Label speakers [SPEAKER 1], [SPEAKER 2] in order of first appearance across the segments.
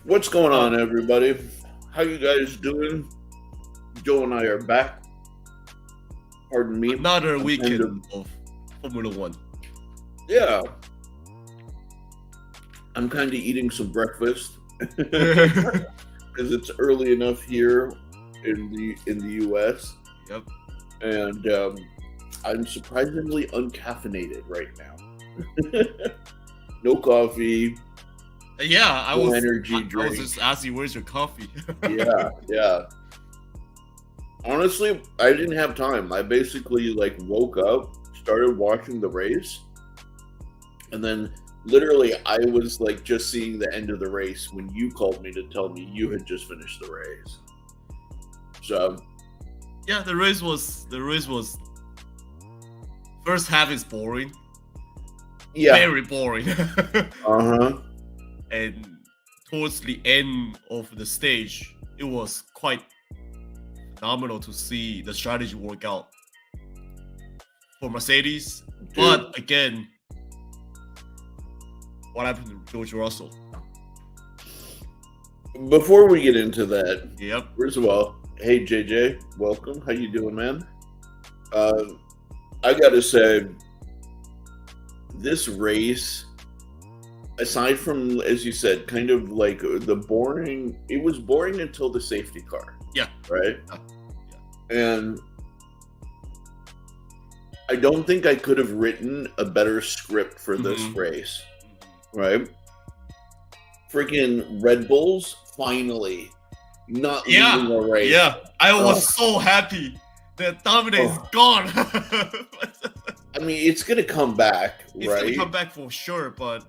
[SPEAKER 1] What's going on, everybody? How you guys doing? Joe and I are back. Pardon me.
[SPEAKER 2] Another
[SPEAKER 1] I'm
[SPEAKER 2] weekend
[SPEAKER 1] kind
[SPEAKER 2] of Formula One.
[SPEAKER 1] Yeah, I'm kind of eating some breakfast
[SPEAKER 2] Yep.
[SPEAKER 1] because it's early enough here in the U.S. and I'm surprisingly uncaffeinated right now. No coffee,
[SPEAKER 2] Yeah, I
[SPEAKER 1] no
[SPEAKER 2] was.
[SPEAKER 1] energy
[SPEAKER 2] I
[SPEAKER 1] drink.
[SPEAKER 2] was just asking, where's your coffee?
[SPEAKER 1] Yeah. Honestly, I didn't have time. I basically woke up, started watching the race, and then literally I was just seeing the end of the race when you called me to tell me you had just finished the race. So
[SPEAKER 2] Yeah, the race was. First half is boring,
[SPEAKER 1] yeah,
[SPEAKER 2] very boring,
[SPEAKER 1] uh-huh.
[SPEAKER 2] and towards the end of the stage, it was quite phenomenal to see the strategy work out for Mercedes.
[SPEAKER 1] Dude.
[SPEAKER 2] But again, what happened to George Russell?
[SPEAKER 1] Before we get into that,
[SPEAKER 2] Yep.
[SPEAKER 1] first of all, hey JJ, welcome. How you doing, man? I gotta say, this race, aside from, as you said, kind of like the boring, it was boring until the safety car.
[SPEAKER 2] Yeah.
[SPEAKER 1] Right?
[SPEAKER 2] Yeah.
[SPEAKER 1] And I don't think I could have written a better script for this race. Right? Freaking Red Bulls finally not leading a race.
[SPEAKER 2] Yeah, I was so happy that Dominic is gone.
[SPEAKER 1] I mean, it's gonna come back,
[SPEAKER 2] It's
[SPEAKER 1] right?
[SPEAKER 2] gonna come back for sure, but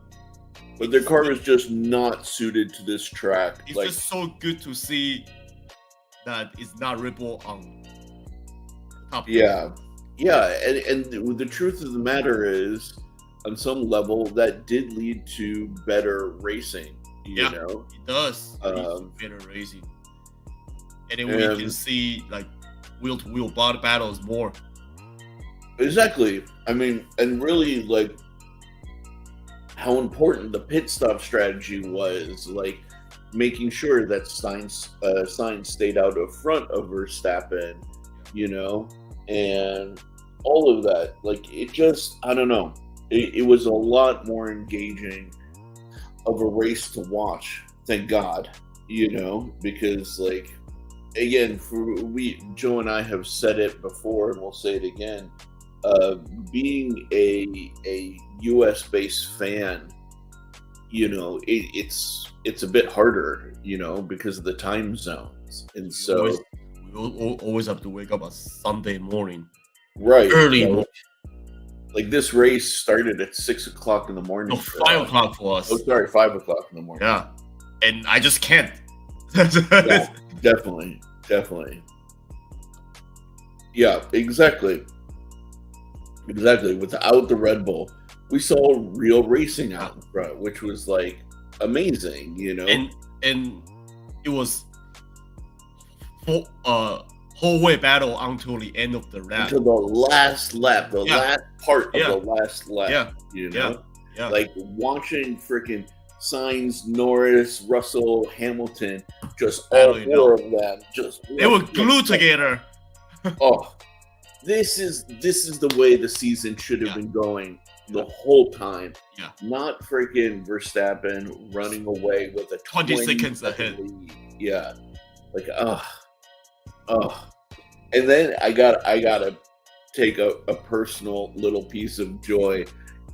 [SPEAKER 1] their car is just not suited to this track.
[SPEAKER 2] It's just so good to see that it's not Red Bull on top.
[SPEAKER 1] Yeah, and the truth of the matter is, on some level, that did lead to better racing. You know,
[SPEAKER 2] it does. Better racing, and then we can see wheel-to-wheel battles more.
[SPEAKER 1] Exactly. I mean, and really how important the pit stop strategy was, making sure that Sainz stayed out of front of Verstappen, and all of that. It just, I don't know. It was a lot more engaging of a race to watch. Thank God, because again, Joe and I have said it before, and we'll say it again. Being a U.S. based fan, it's a bit harder, because of the time zones, and so
[SPEAKER 2] we always have to wake up on Sunday morning,
[SPEAKER 1] right,
[SPEAKER 2] early morning.
[SPEAKER 1] This race started at 6 o'clock in the morning.
[SPEAKER 2] No, 5 o'clock for us.
[SPEAKER 1] Oh, sorry, 5 o'clock in the morning.
[SPEAKER 2] Yeah, and I just can't.
[SPEAKER 1] Yeah, definitely. Yeah, exactly. Without the Red Bull, we saw real racing out in front, which was amazing,
[SPEAKER 2] And it was whole way battle until the end of the lap.
[SPEAKER 1] Until the last lap, last part of the last lap.
[SPEAKER 2] Yeah.
[SPEAKER 1] Watching freaking Sainz, Norris, Russell, Hamilton, just all four of them,
[SPEAKER 2] they were glued together.
[SPEAKER 1] Oh, this is the way the season should have been going the whole time.
[SPEAKER 2] Yeah.
[SPEAKER 1] Not freaking Verstappen running away with a
[SPEAKER 2] 20 seconds ahead.
[SPEAKER 1] Lead. Yeah. And then I gotta take a personal little piece of joy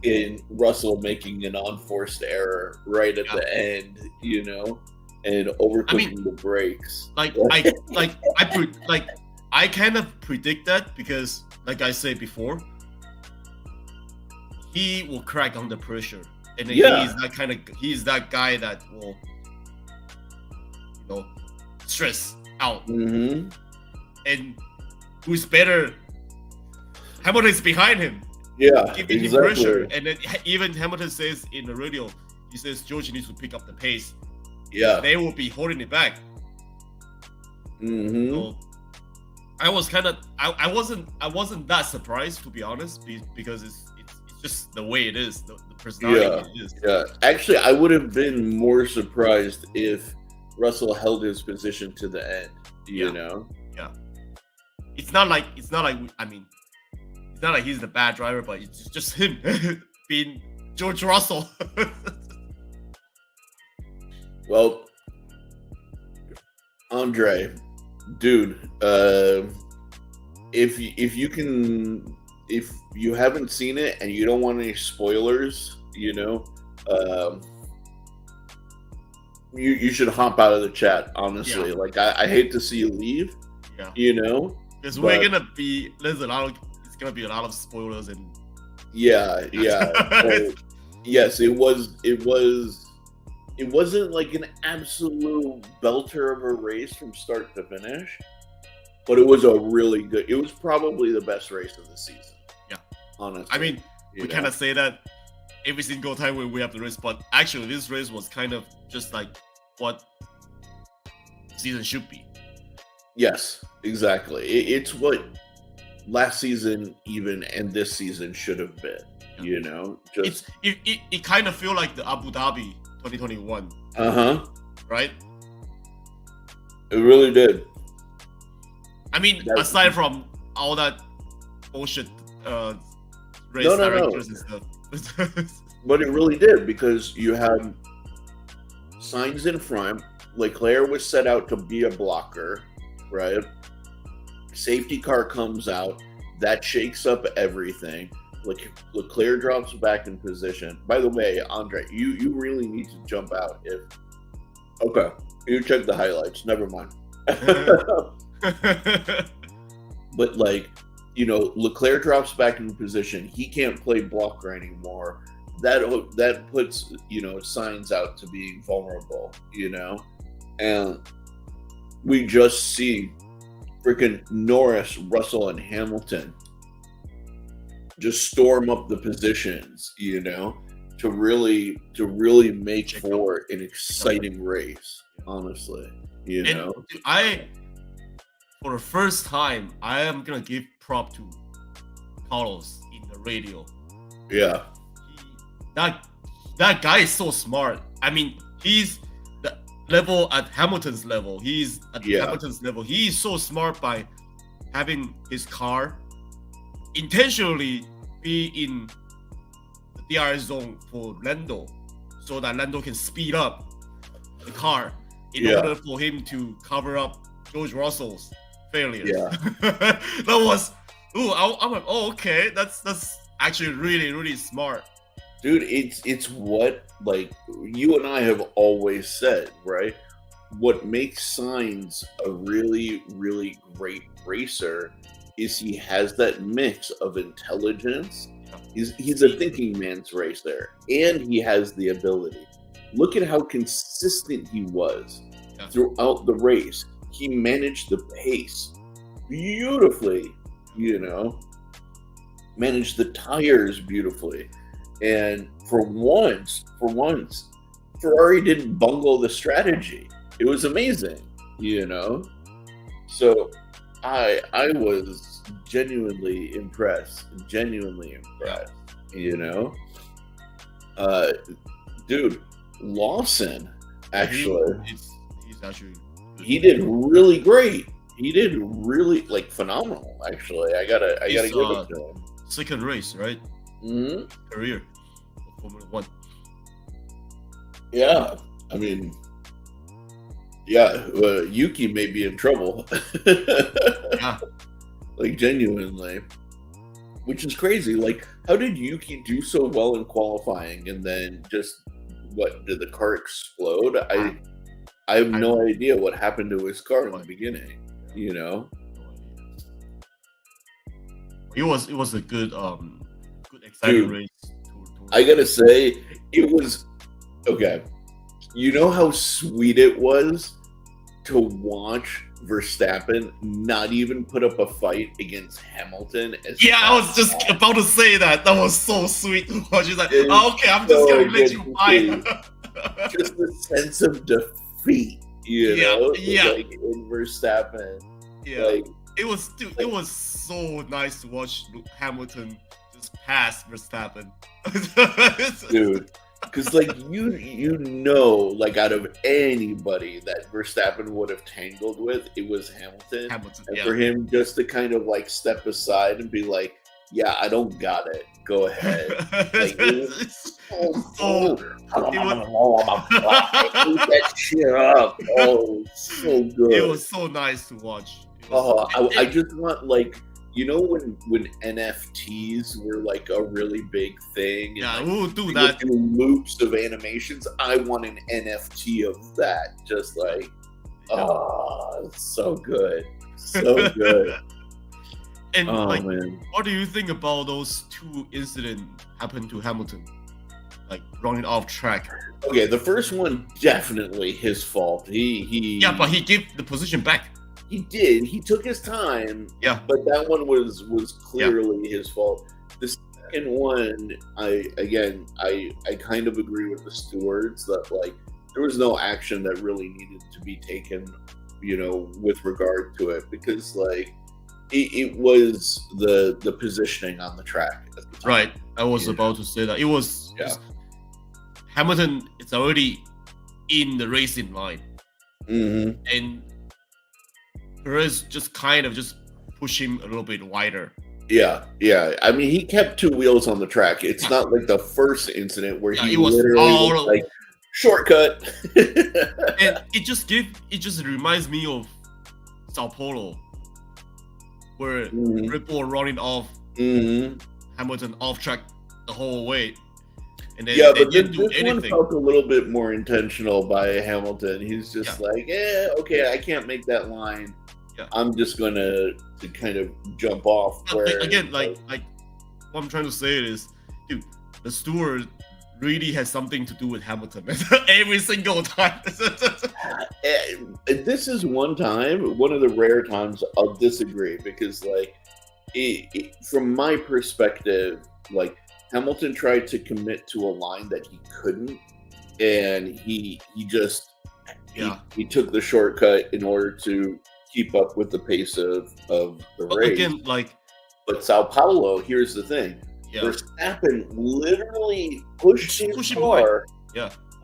[SPEAKER 1] in Russell making an unforced error right at the end, and overcooking the brakes.
[SPEAKER 2] I kind of predict that because, like I said before, he will crack under pressure, and then he's that guy that will, stress out.
[SPEAKER 1] Mm-hmm.
[SPEAKER 2] And who's better? Hamilton's behind him.
[SPEAKER 1] Yeah,
[SPEAKER 2] giving him pressure, and then even Hamilton says in the radio, he says George needs to pick up the pace.
[SPEAKER 1] Yeah,
[SPEAKER 2] they will be holding it back.
[SPEAKER 1] Mm-hmm.
[SPEAKER 2] So I was I wasn't that surprised, to be honest, because it's just the way it is. The personality he is.
[SPEAKER 1] Yeah. Actually, I would have been more surprised if Russell held his position to the end. You know.
[SPEAKER 2] Yeah. It's not like I mean, it's not like he's the bad driver, but it's just him being George Russell.
[SPEAKER 1] Well, Andre, dude, if you haven't seen it and you don't want any spoilers, you should hop out of the chat. Honestly, like I hate to see you leave.
[SPEAKER 2] Yeah. Because we're gonna be it's gonna be a lot of spoilers and.
[SPEAKER 1] Yeah. So, yes, it wasn't like an absolute belter of a race from start to finish, but it was a really good. It was probably the best race of the season.
[SPEAKER 2] Yeah,
[SPEAKER 1] honestly.
[SPEAKER 2] I mean, we kind of say that every single time we have the race, but actually, this race was kind of just like what season should be.
[SPEAKER 1] Yes, exactly. It's what last season even and this season should have been. Just
[SPEAKER 2] it kind of feel like the Abu Dhabi 2021. Right?
[SPEAKER 1] It really did.
[SPEAKER 2] I mean, aside from all that bullshit race directors and stuff.
[SPEAKER 1] But it really did, because you had Sainz in front. Leclerc was set out to be a blocker, right? Safety car comes out. That shakes up everything. Leclerc drops back in position. By the way, Andre, you really need to jump out. Okay, you check the highlights. Never mind. But Leclerc drops back in position. He can't play blocker anymore. That puts Sainz out to being vulnerable. And we just see freaking Norris, Russell, and Hamilton just storm up the positions, to really make for an exciting race. Honestly,
[SPEAKER 2] And for the first time, I am gonna give prop to Carlos in the radio.
[SPEAKER 1] Yeah,
[SPEAKER 2] that guy is so smart. I mean, he's the level at Hamilton's level. He's at Hamilton's level. He's so smart by having his car intentionally be in the DRS zone for Lando, so that Lando can speed up the car in order for him to cover up George Russell's failures.
[SPEAKER 1] Yeah.
[SPEAKER 2] That was, I'm like, okay, that's actually really, really smart.
[SPEAKER 1] Dude, it's what, you and I have always said, right? What makes Sainz a really, really great racer is he has that mix of intelligence. He's a thinking man's racer, and he has the ability. Look at how consistent he was throughout the race. He managed the pace beautifully, managed the tires beautifully. And for once, Ferrari didn't bungle the strategy. It was amazing, So I was genuinely impressed. Dude, Lawson actually,
[SPEAKER 2] he's actually good.
[SPEAKER 1] He did really great. He did really phenomenal. Actually, I gotta give it to him.
[SPEAKER 2] Second race, right?
[SPEAKER 1] Mm-hmm.
[SPEAKER 2] Career of Formula 1.
[SPEAKER 1] Yeah, I mean, Yuki may be in trouble.
[SPEAKER 2] Yeah.
[SPEAKER 1] Genuinely, which is crazy. How did Yuki do so well in qualifying, and then just did the car explode? I have no idea what happened to his car in the beginning.
[SPEAKER 2] It was a good exciting race.
[SPEAKER 1] I gotta say, it was okay. You know how sweet it was to watch Verstappen not even put up a fight against Hamilton.
[SPEAKER 2] I was just about to say that. That was so sweet to watch. He's like, okay, I'm just gonna let you fight.
[SPEAKER 1] Just the sense of defeat, in Verstappen.
[SPEAKER 2] Yeah, it was so nice to watch Hamilton just pass Verstappen.
[SPEAKER 1] Dude. Because like you know, like out of anybody that Verstappen would have tangled with, it was Hamilton.
[SPEAKER 2] Hamilton,
[SPEAKER 1] And
[SPEAKER 2] yeah.
[SPEAKER 1] for him just to kind of like step aside and be like, "Yeah, I don't got it. Go ahead." Like it was so I ate that shit up. Oh, so good.
[SPEAKER 2] It was so nice to watch.
[SPEAKER 1] I just want like when NFTs were like a really big thing.
[SPEAKER 2] Yeah,
[SPEAKER 1] and,
[SPEAKER 2] we'll do
[SPEAKER 1] like,
[SPEAKER 2] that.
[SPEAKER 1] do loops of animations. I want an NFT of that. Just like, it's so good, so good.
[SPEAKER 2] And like,
[SPEAKER 1] man.
[SPEAKER 2] what do you think about those two incidents happened to Hamilton, like running off track?
[SPEAKER 1] Okay, the first one definitely his fault. He
[SPEAKER 2] but he gave the position back.
[SPEAKER 1] He did. He took his time.
[SPEAKER 2] Yeah.
[SPEAKER 1] But that one was clearly his fault. The second one, I kind of agree with the stewards that like there was no action that really needed to be taken, with regard to it, because like it was the positioning on the track at the time.
[SPEAKER 2] Right. I was about to say that. It was Hamilton is already in the racing line.
[SPEAKER 1] Mm-hmm.
[SPEAKER 2] And Perez just kind of just push him a little bit wider.
[SPEAKER 1] Yeah. I mean, he kept two wheels on the track. It's not like the first incident where he
[SPEAKER 2] was
[SPEAKER 1] literally was like shortcut.
[SPEAKER 2] And it just reminds me of Sao Paulo, where Red Bull running off Hamilton off track the whole way. And then
[SPEAKER 1] but this one felt a little bit more intentional by Hamilton. He's just like, okay, I can't make that line.
[SPEAKER 2] Yeah.
[SPEAKER 1] I'm just gonna to kind of jump off. Where
[SPEAKER 2] again, like what I'm trying to say is, dude, the steward really has something to do with Hamilton every single time.
[SPEAKER 1] This is one of the rare times I'll disagree, because like from my perspective, like Hamilton tried to commit to a line that he couldn't, and he took the shortcut in order to keep up with the pace of the race.
[SPEAKER 2] Again,
[SPEAKER 1] but Sao Paulo, here's the thing: Verstappen literally pushed his car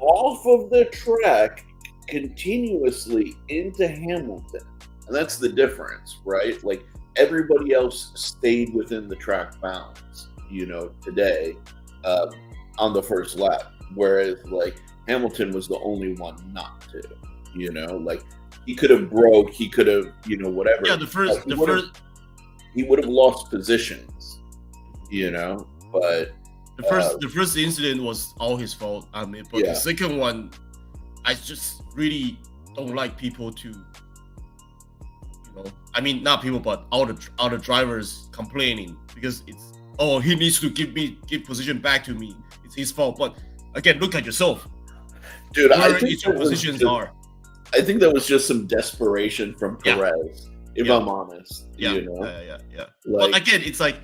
[SPEAKER 1] off of the track continuously into Hamilton, and that's the difference, right? Like everybody else stayed within the track bounds, today on the first lap, whereas like Hamilton was the only one not to, like. He could have broke. He could have, whatever.
[SPEAKER 2] Yeah,
[SPEAKER 1] he would have lost positions, But
[SPEAKER 2] the first incident was all his fault. I mean, but the second one, I just really don't like people to, I mean, not people, but all the drivers complaining because it's he needs to give position back to me. It's his fault. But again, look at yourself,
[SPEAKER 1] dude.
[SPEAKER 2] Where your positions are.
[SPEAKER 1] I think that was just some desperation from Perez, if I'm honest.
[SPEAKER 2] Yeah.
[SPEAKER 1] Like,
[SPEAKER 2] but again, it's like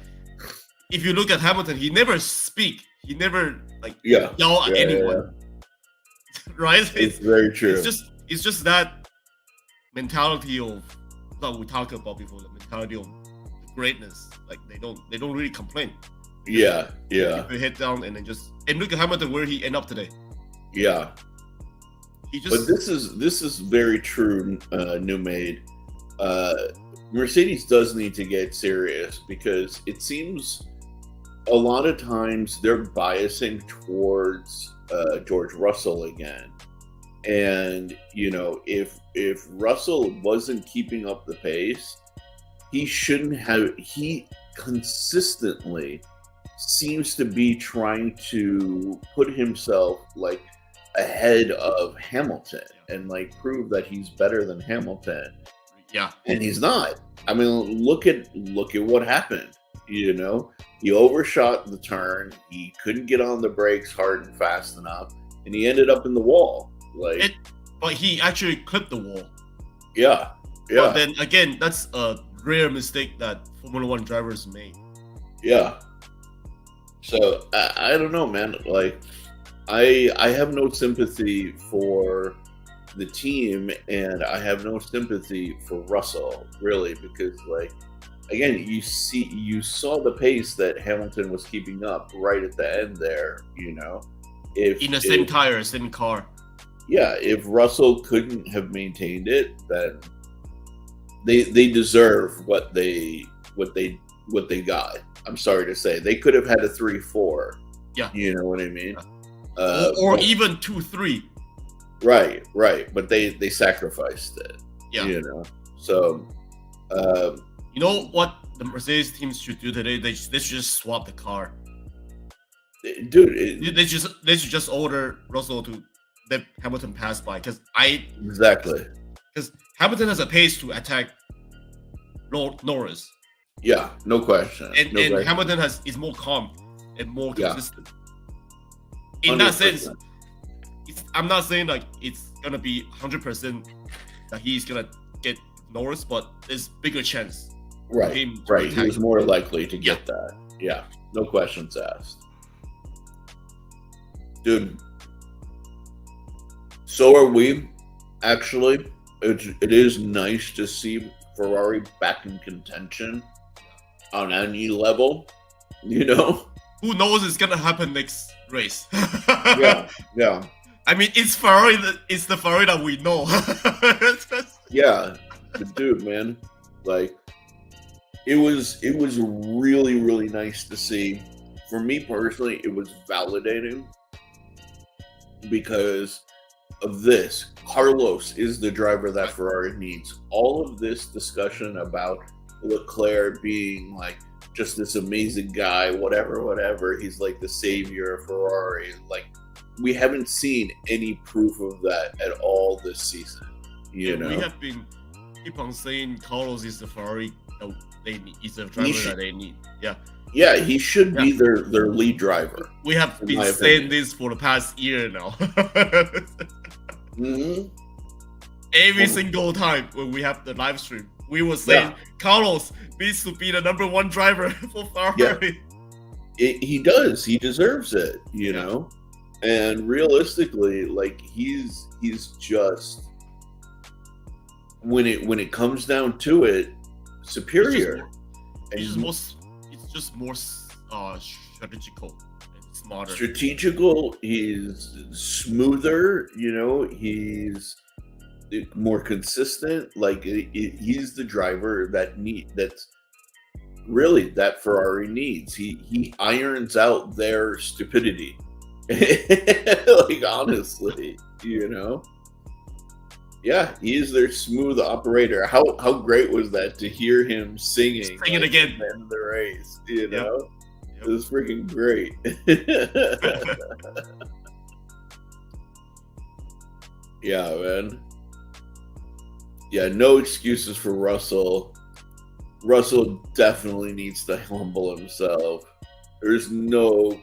[SPEAKER 2] if you look at Hamilton, he never speak. He never yell at anyone. Right?
[SPEAKER 1] It's very true.
[SPEAKER 2] It's just that mentality of that we talked about before. The mentality of greatness. Like they don't really complain.
[SPEAKER 1] Yeah.
[SPEAKER 2] Keep their head down and then and look at Hamilton where he end up today.
[SPEAKER 1] Yeah. But this is very true, New Made. Mercedes does need to get serious, because it seems a lot of times they're biasing towards George Russell again. And if Russell wasn't keeping up the pace, he consistently seems to be trying to put himself like ahead of Hamilton and like prove that he's better than Hamilton.
[SPEAKER 2] Yeah.
[SPEAKER 1] And he's not. I mean, look at what happened. He overshot the turn. He couldn't get on the brakes hard and fast enough, and he ended up in the wall.
[SPEAKER 2] But he actually clipped the wall.
[SPEAKER 1] Yeah.
[SPEAKER 2] But then again, that's a rare mistake that Formula One drivers make.
[SPEAKER 1] Yeah. So I don't know, man. Like, I have no sympathy for the team, and I have no sympathy for Russell, really, because like again, you saw the pace that Hamilton was keeping up right at the end there.
[SPEAKER 2] In the same tire, same car.
[SPEAKER 1] Yeah, if Russell couldn't have maintained it, then they deserve what they got. I'm sorry to say, they could have had a 3-4.
[SPEAKER 2] Yeah,
[SPEAKER 1] you know what I mean.
[SPEAKER 2] Or even 2-3.
[SPEAKER 1] Right, but they sacrificed it.
[SPEAKER 2] Yeah,
[SPEAKER 1] So,
[SPEAKER 2] you know what the Mercedes teams should do today? They should just swap the car.
[SPEAKER 1] Dude,
[SPEAKER 2] they should just order Russell to let Hamilton pass by because Hamilton has a pace to attack Norris.
[SPEAKER 1] Yeah, no question.
[SPEAKER 2] And Hamilton is more calm and more consistent. In 100%. That sense, I'm not saying like it's gonna be 100% that he's gonna get Norris, but there's bigger chance.
[SPEAKER 1] Right. He was more likely to get that. Yeah, no questions asked. Dude, so are we. Actually, it is nice to see Ferrari back in contention on any level. Who
[SPEAKER 2] knows it's gonna happen next race?
[SPEAKER 1] Yeah.
[SPEAKER 2] I mean, it's Ferrari. It's the Ferrari that we know.
[SPEAKER 1] Yeah, but dude, man, like it was really, really nice to see. For me personally, it was validating because of this. Carlos is the driver that Ferrari needs. All of this discussion about Leclerc being like just this amazing guy, whatever, he's like the savior of Ferrari. Like, we haven't seen any proof of that at all this season. We have been
[SPEAKER 2] keep on saying Carlos is the Ferrari that they need. He's the driver that they need.
[SPEAKER 1] Yeah, he should be their lead driver.
[SPEAKER 2] We have been saying this for the past year now.
[SPEAKER 1] Mm-hmm.
[SPEAKER 2] Every single time when we have the live stream, we were saying Carlos needs to be the number one driver for Ferrari.
[SPEAKER 1] Yeah. He does. He deserves it, And realistically, like he's just when it comes down to it, superior.
[SPEAKER 2] It's just more strategical and smarter.
[SPEAKER 1] Strategical. He's smoother. He's more consistent. Like he's the driver that's really that Ferrari needs. He irons out their stupidity. Like, honestly, yeah, he is their smooth operator. How great was that to hear him singing
[SPEAKER 2] it again
[SPEAKER 1] at the end of the race? Yep. It was freaking great. Yeah, man. Yeah, no excuses for Russell. Russell definitely needs to humble himself. There's no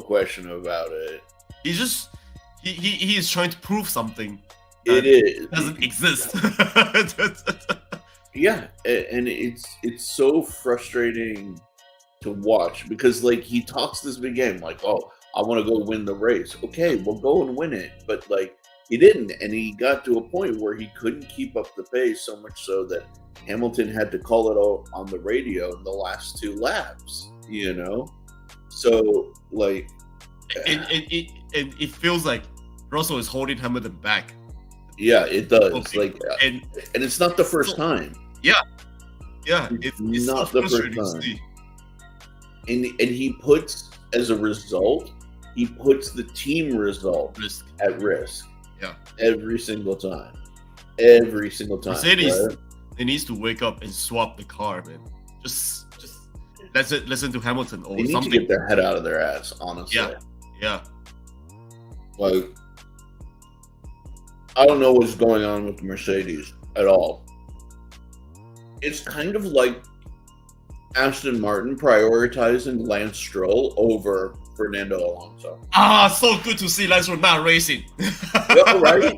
[SPEAKER 1] question about it.
[SPEAKER 2] He is trying to prove something.
[SPEAKER 1] It
[SPEAKER 2] doesn't exist.
[SPEAKER 1] Yeah, and it's so frustrating to watch because like he talks this big game like, oh, I want to go win the race. Okay, well, go and win it. But like he didn't, and he got to a point where he couldn't keep up the pace, so much so that Hamilton had to call it out on the radio in the last 2 laps. So like,
[SPEAKER 2] and it feels like Russell is holding Hamilton back.
[SPEAKER 1] Yeah, it does.
[SPEAKER 2] Okay.
[SPEAKER 1] Like, and it's not the first time.
[SPEAKER 2] Yeah, it's
[SPEAKER 1] not the first time. And he puts, as a result, he puts the team result at risk.
[SPEAKER 2] Yeah,
[SPEAKER 1] every single time. Mercedes,
[SPEAKER 2] right? They needs to wake up and swap the car, man. Just listen to Hamilton or
[SPEAKER 1] they need
[SPEAKER 2] something.
[SPEAKER 1] To get their head out of their ass, honestly.
[SPEAKER 2] Yeah.
[SPEAKER 1] Like, I don't know what's going on with Mercedes at all. It's kind of like Aston Martin prioritizing Lance Stroll over Fernando Alonso.
[SPEAKER 2] So good to see Lance Stroll not racing.
[SPEAKER 1] Yeah, right?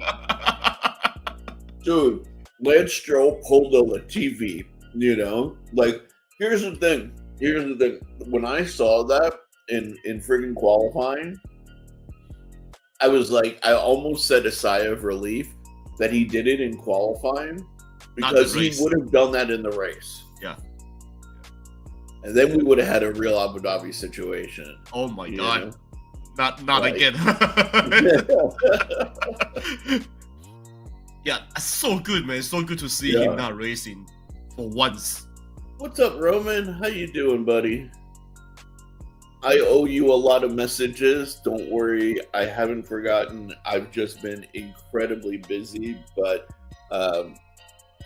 [SPEAKER 1] Dude, Lance Stroll pulled a Latifi, Like, here's the thing. When I saw that in friggin' qualifying, I was like, I almost said a sigh of relief that he did it in qualifying because he would have done that in the race.
[SPEAKER 2] Yeah.
[SPEAKER 1] And then we would have had a real Abu Dhabi situation.
[SPEAKER 2] Oh my
[SPEAKER 1] you
[SPEAKER 2] god.
[SPEAKER 1] know?
[SPEAKER 2] Not
[SPEAKER 1] Like-
[SPEAKER 2] again. Yeah, that's so good, man. It's so good to see
[SPEAKER 1] Yeah.
[SPEAKER 2] him not racing for once.
[SPEAKER 1] What's up, Roman? How you doing, buddy? I owe you a lot of messages. Don't worry, I haven't forgotten. I've just been incredibly busy, but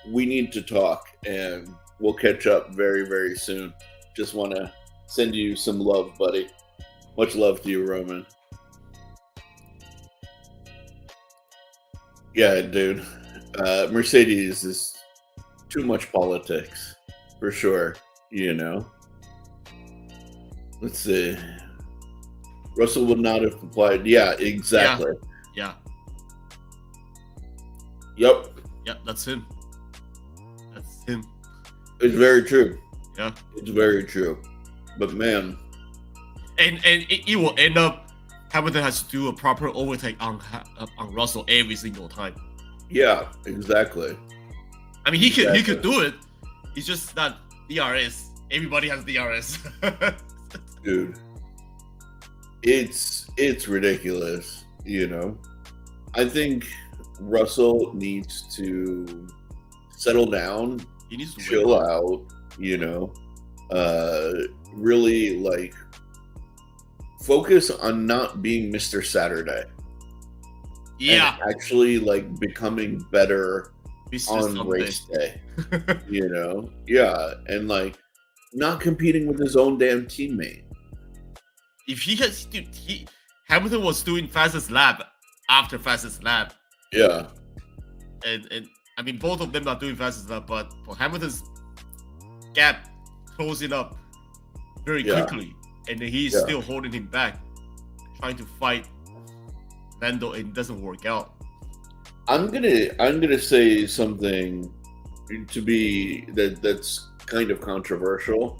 [SPEAKER 1] we need to talk, and we'll catch up very, very soon. Just want to send you some love, buddy. Much love to you, Roman. Yeah, dude. Mercedes is too much politics, for sure. You know. Let's see. Russell would not have complied. Yeah, exactly.
[SPEAKER 2] Yeah,
[SPEAKER 1] Yep.
[SPEAKER 2] that's him. That's him.
[SPEAKER 1] It's very true.
[SPEAKER 2] Yeah.
[SPEAKER 1] It's very true. But man,
[SPEAKER 2] And it will end up Hamilton has to do a proper overtake on Russell every single time.
[SPEAKER 1] yeah, exactly.
[SPEAKER 2] I mean, he
[SPEAKER 1] Exactly.
[SPEAKER 2] could do it. It's just not DRS. Everybody has DRS.
[SPEAKER 1] Dude. It's ridiculous, you know. I think Russell needs to settle down,
[SPEAKER 2] He needs to
[SPEAKER 1] chill
[SPEAKER 2] wake up.
[SPEAKER 1] out, you know. Really like focus on not being Mr. Saturday.
[SPEAKER 2] Yeah,
[SPEAKER 1] And actually like becoming better
[SPEAKER 2] Mr.
[SPEAKER 1] on
[SPEAKER 2] Sunday.
[SPEAKER 1] race day, you know? Yeah, and like not competing with his own damn teammate.
[SPEAKER 2] If he has, dude, Hamilton was doing fastest lap after fastest lap,
[SPEAKER 1] Yeah,
[SPEAKER 2] and I mean both of them are doing fastest lap, but for Hamilton's gap closing up very
[SPEAKER 1] Yeah.
[SPEAKER 2] quickly, and then he's
[SPEAKER 1] Yeah.
[SPEAKER 2] still holding him back, trying to fight Lando, and it doesn't work out.
[SPEAKER 1] I'm gonna say something to be that's kind of controversial.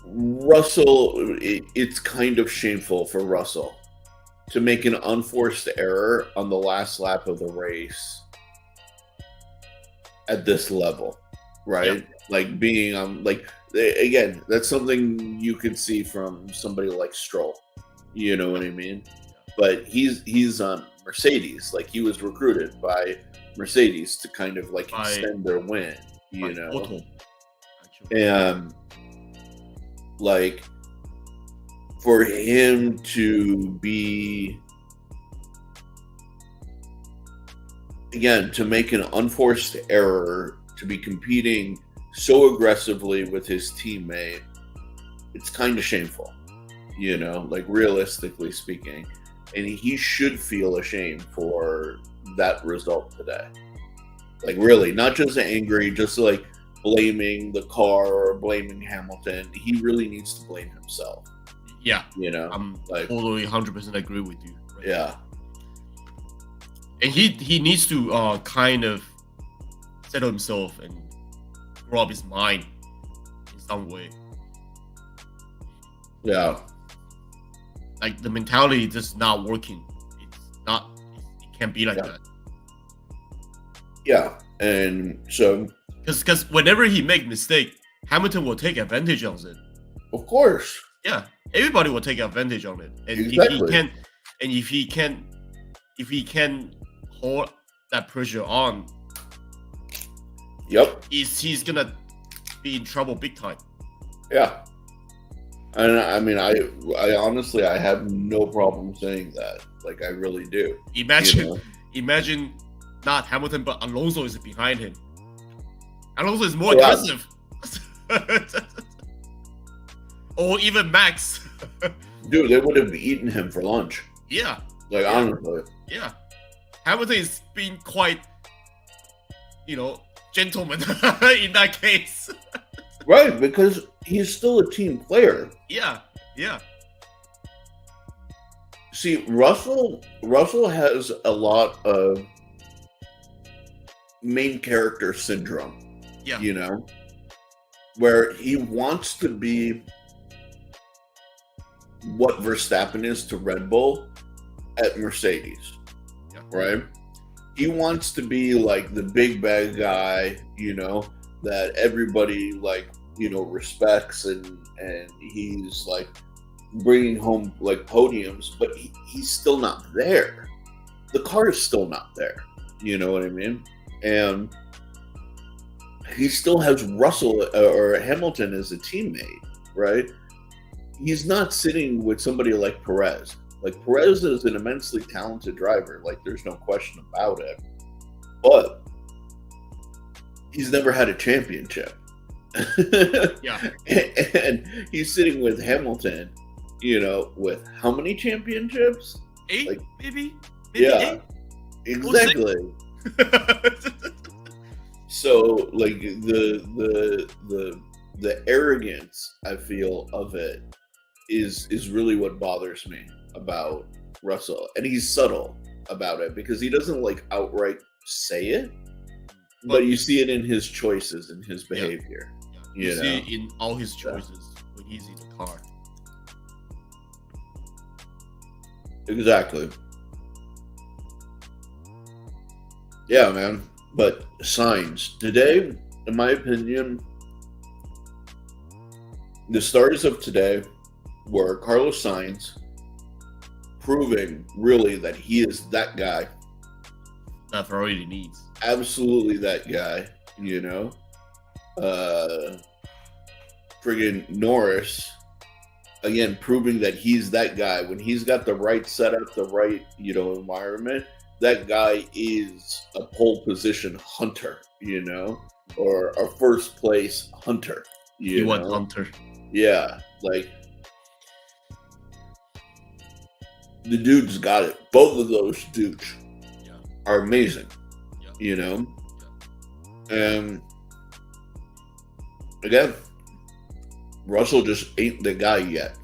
[SPEAKER 1] Russell, it's kind of shameful for Russell to make an unforced error on the last lap of the race at this level, right? Like being on, like, again, that's something you could see from somebody like Stroll. You know what I mean? But he's on Mercedes. Like, he was recruited by Mercedes to kind of like
[SPEAKER 2] By-
[SPEAKER 1] extend their win. You know,
[SPEAKER 2] Auto, actually.
[SPEAKER 1] and like for him to be, again, to make an unforced error, to be competing so aggressively with his teammate, it's kind of shameful, you know, like realistically speaking. And he should feel ashamed for that result today. Like, really, not just angry, just like blaming the car or blaming Hamilton. He really needs to blame himself,
[SPEAKER 2] Yeah,
[SPEAKER 1] you know?
[SPEAKER 2] I'm
[SPEAKER 1] Like,
[SPEAKER 2] totally 100% agree with you. Right?
[SPEAKER 1] yeah.
[SPEAKER 2] And he needs to kind of settle himself and grow up his mind in some way.
[SPEAKER 1] Yeah.
[SPEAKER 2] Like, the mentality is just not working. It's not. It can't be like
[SPEAKER 1] Yeah.
[SPEAKER 2] that.
[SPEAKER 1] Yeah. And so,
[SPEAKER 2] Because whenever he make mistake, Hamilton will take advantage of it.
[SPEAKER 1] of course.
[SPEAKER 2] Yeah, everybody will take advantage of it. And
[SPEAKER 1] Exactly.
[SPEAKER 2] if he can hold that pressure on,
[SPEAKER 1] Yep.
[SPEAKER 2] he's gonna be in trouble big time.
[SPEAKER 1] Yeah. And I mean, I honestly, I have no problem saying that. Like, I really do.
[SPEAKER 2] Imagine,
[SPEAKER 1] You know?
[SPEAKER 2] imagine not Hamilton, but Alonso is behind him. Alonso is more
[SPEAKER 1] Oh, yeah.
[SPEAKER 2] aggressive. Or even Max.
[SPEAKER 1] Dude, they would have eaten him for lunch.
[SPEAKER 2] Yeah,
[SPEAKER 1] Like,
[SPEAKER 2] Yeah.
[SPEAKER 1] honestly.
[SPEAKER 2] yeah. Hamilton is being quite, gentleman in that case.
[SPEAKER 1] Right, because he's still a team player.
[SPEAKER 2] Yeah, yeah.
[SPEAKER 1] See, Russell has a lot of main character syndrome,
[SPEAKER 2] Yeah.
[SPEAKER 1] you know, where he wants to be what Verstappen is to Red Bull at Mercedes,
[SPEAKER 2] Yeah.
[SPEAKER 1] right? he wants to be like the big bad guy, that everybody respects, and he's like bringing home like podiums, but he's still not there. The car is still not there. You know what I mean? And he still has Russell or Hamilton as a teammate, right? He's not sitting with somebody like Perez. Like, Perez is an immensely talented driver. Like, there's no question about it. But he's never had a championship.
[SPEAKER 2] Yeah.
[SPEAKER 1] And he's sitting with Hamilton, with how many championships?
[SPEAKER 2] 8, maybe?
[SPEAKER 1] Yeah.
[SPEAKER 2] 8?
[SPEAKER 1] Exactly. So, like, the arrogance, I feel, of it is really what bothers me about Russell. And he's subtle about it because he doesn't like outright say it, but you see it in his choices and his behavior.
[SPEAKER 2] Yeah. You see it in all his choices when he's in the car.
[SPEAKER 1] Exactly. Yeah, man. But Sainz today, in my opinion, the stars of today were Carlos Sainz proving really that he is that guy.
[SPEAKER 2] That Ferrari needs.
[SPEAKER 1] Absolutely that guy, Friggin' Norris, again, proving that he's that guy. When he's got the right setup, the right, environment, that guy is a pole position hunter, or a first place hunter.
[SPEAKER 2] You want hunter.
[SPEAKER 1] Yeah, like, the dude's got it. Both of those dudes are amazing, And again, Russell just ain't the guy yet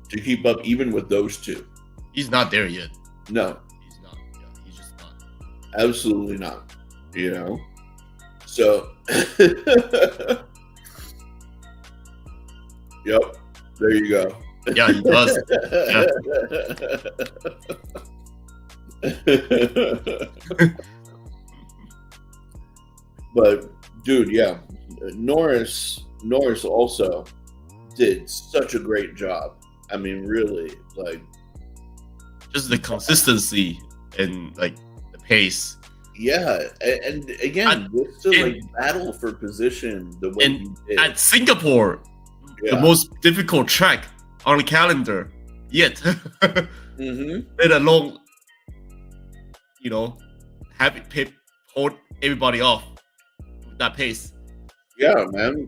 [SPEAKER 1] to keep up even with those two.
[SPEAKER 2] He's not there yet.
[SPEAKER 1] No.
[SPEAKER 2] He's not. Yeah, he's just not.
[SPEAKER 1] Absolutely not. So, yep, there you go.
[SPEAKER 2] Yeah, he does.
[SPEAKER 1] But, dude, yeah, Norris also did such a great job. I mean, really, like,
[SPEAKER 2] just the consistency and like the pace.
[SPEAKER 1] Yeah, and again, just to like battle for position the way he did
[SPEAKER 2] at Singapore, the most difficult track on the calendar yet. Let alone, have it hold everybody off with that pace.
[SPEAKER 1] Yeah, man.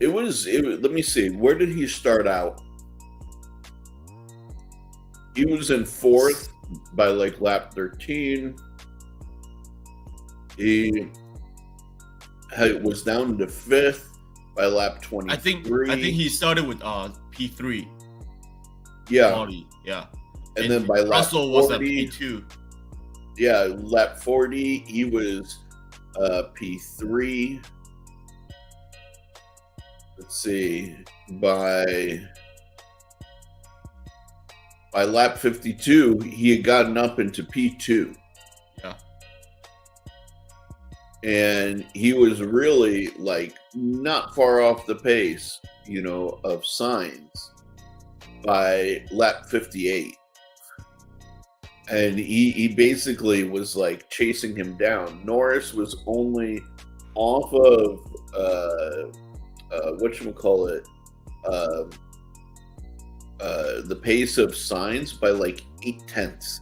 [SPEAKER 1] It was. Let me see. Where did he start out? He was in 4th by like lap 13. He was down to 5th by lap 23.
[SPEAKER 2] I think he started with P3.
[SPEAKER 1] Yeah.
[SPEAKER 2] Quality. Yeah.
[SPEAKER 1] And then by lap
[SPEAKER 2] Russell
[SPEAKER 1] 40,
[SPEAKER 2] was at P2.
[SPEAKER 1] Yeah, lap 40, he was P3. Let's see. By lap 52, he had gotten up into P2.
[SPEAKER 2] Yeah.
[SPEAKER 1] And he was really like not far off the pace, of Sainz by lap 58. And he basically was like chasing him down. Norris was only off of whatchamacallit, the pace of Sainz by like 8/10.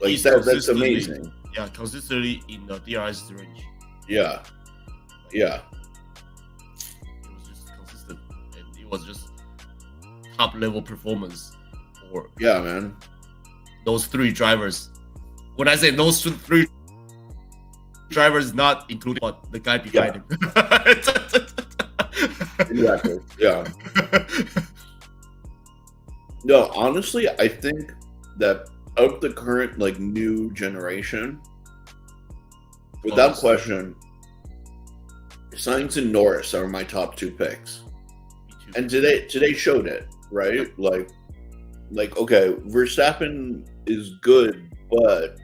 [SPEAKER 1] Like that's amazing.
[SPEAKER 2] Yeah, consistently in the DRS range.
[SPEAKER 1] Yeah.
[SPEAKER 2] It was just consistent, and it was just top level performance for
[SPEAKER 1] man,
[SPEAKER 2] those 3 drivers. When I say those 3 drivers, not including the guy behind him.
[SPEAKER 1] Exactly. Yeah. No, honestly, I think that of the current like new generation, without question, Sainz and Norris are my top 2 picks.
[SPEAKER 2] Me too.
[SPEAKER 1] And today showed it, right? Like, like, okay, Verstappen is good, but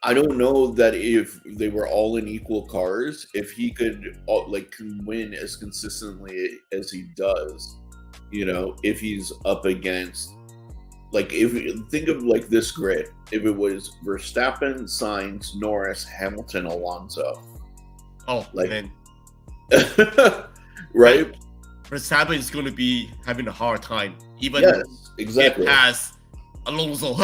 [SPEAKER 1] I don't know that if they were all in equal cars, if he could like can win as consistently as he does. If he's up against, like, if think of like this grid, if it was Verstappen, Sainz, Norris, Hamilton, Alonso,
[SPEAKER 2] Oh,
[SPEAKER 1] like,
[SPEAKER 2] man.
[SPEAKER 1] right?
[SPEAKER 2] Verstappen is going to be having a hard time, even
[SPEAKER 1] Yes, exactly.
[SPEAKER 2] get past Alonso.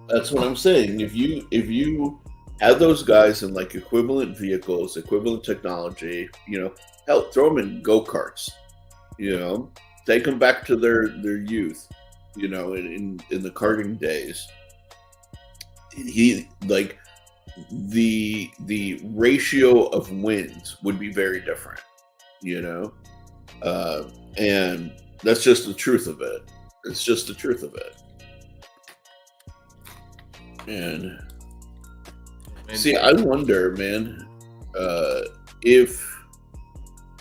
[SPEAKER 1] That's what I'm saying. If you have those guys in like equivalent vehicles, equivalent technology, hell, throw them in go-karts. Take them back to their youth. In the karting days. He like the ratio of wins would be very different. And that's just the truth of it. It's just the truth of it. And see, I wonder, man, if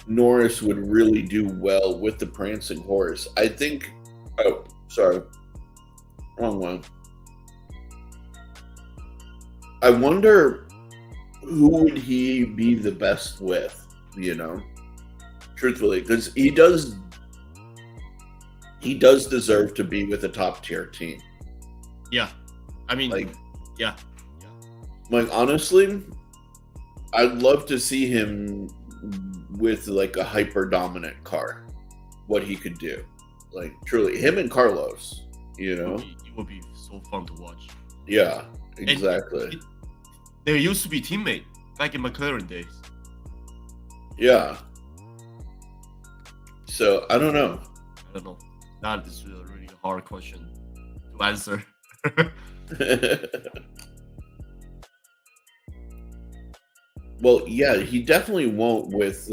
[SPEAKER 1] Norris would really do well with the prancing horse. I think. Oh, sorry, wrong one. I wonder who would he be the best with. Truthfully, because he does deserve to be with a top tier team.
[SPEAKER 2] Yeah. I mean,
[SPEAKER 1] like,
[SPEAKER 2] yeah.
[SPEAKER 1] Like, honestly, I'd love to see him with like a hyper dominant car. What he could do, like, truly, him and Carlos.
[SPEAKER 2] It would be so fun to watch.
[SPEAKER 1] Yeah, exactly.
[SPEAKER 2] They used to be teammates back in McLaren days.
[SPEAKER 1] Yeah. So I don't know.
[SPEAKER 2] That is a really hard question to answer.
[SPEAKER 1] Well, yeah, he definitely won't with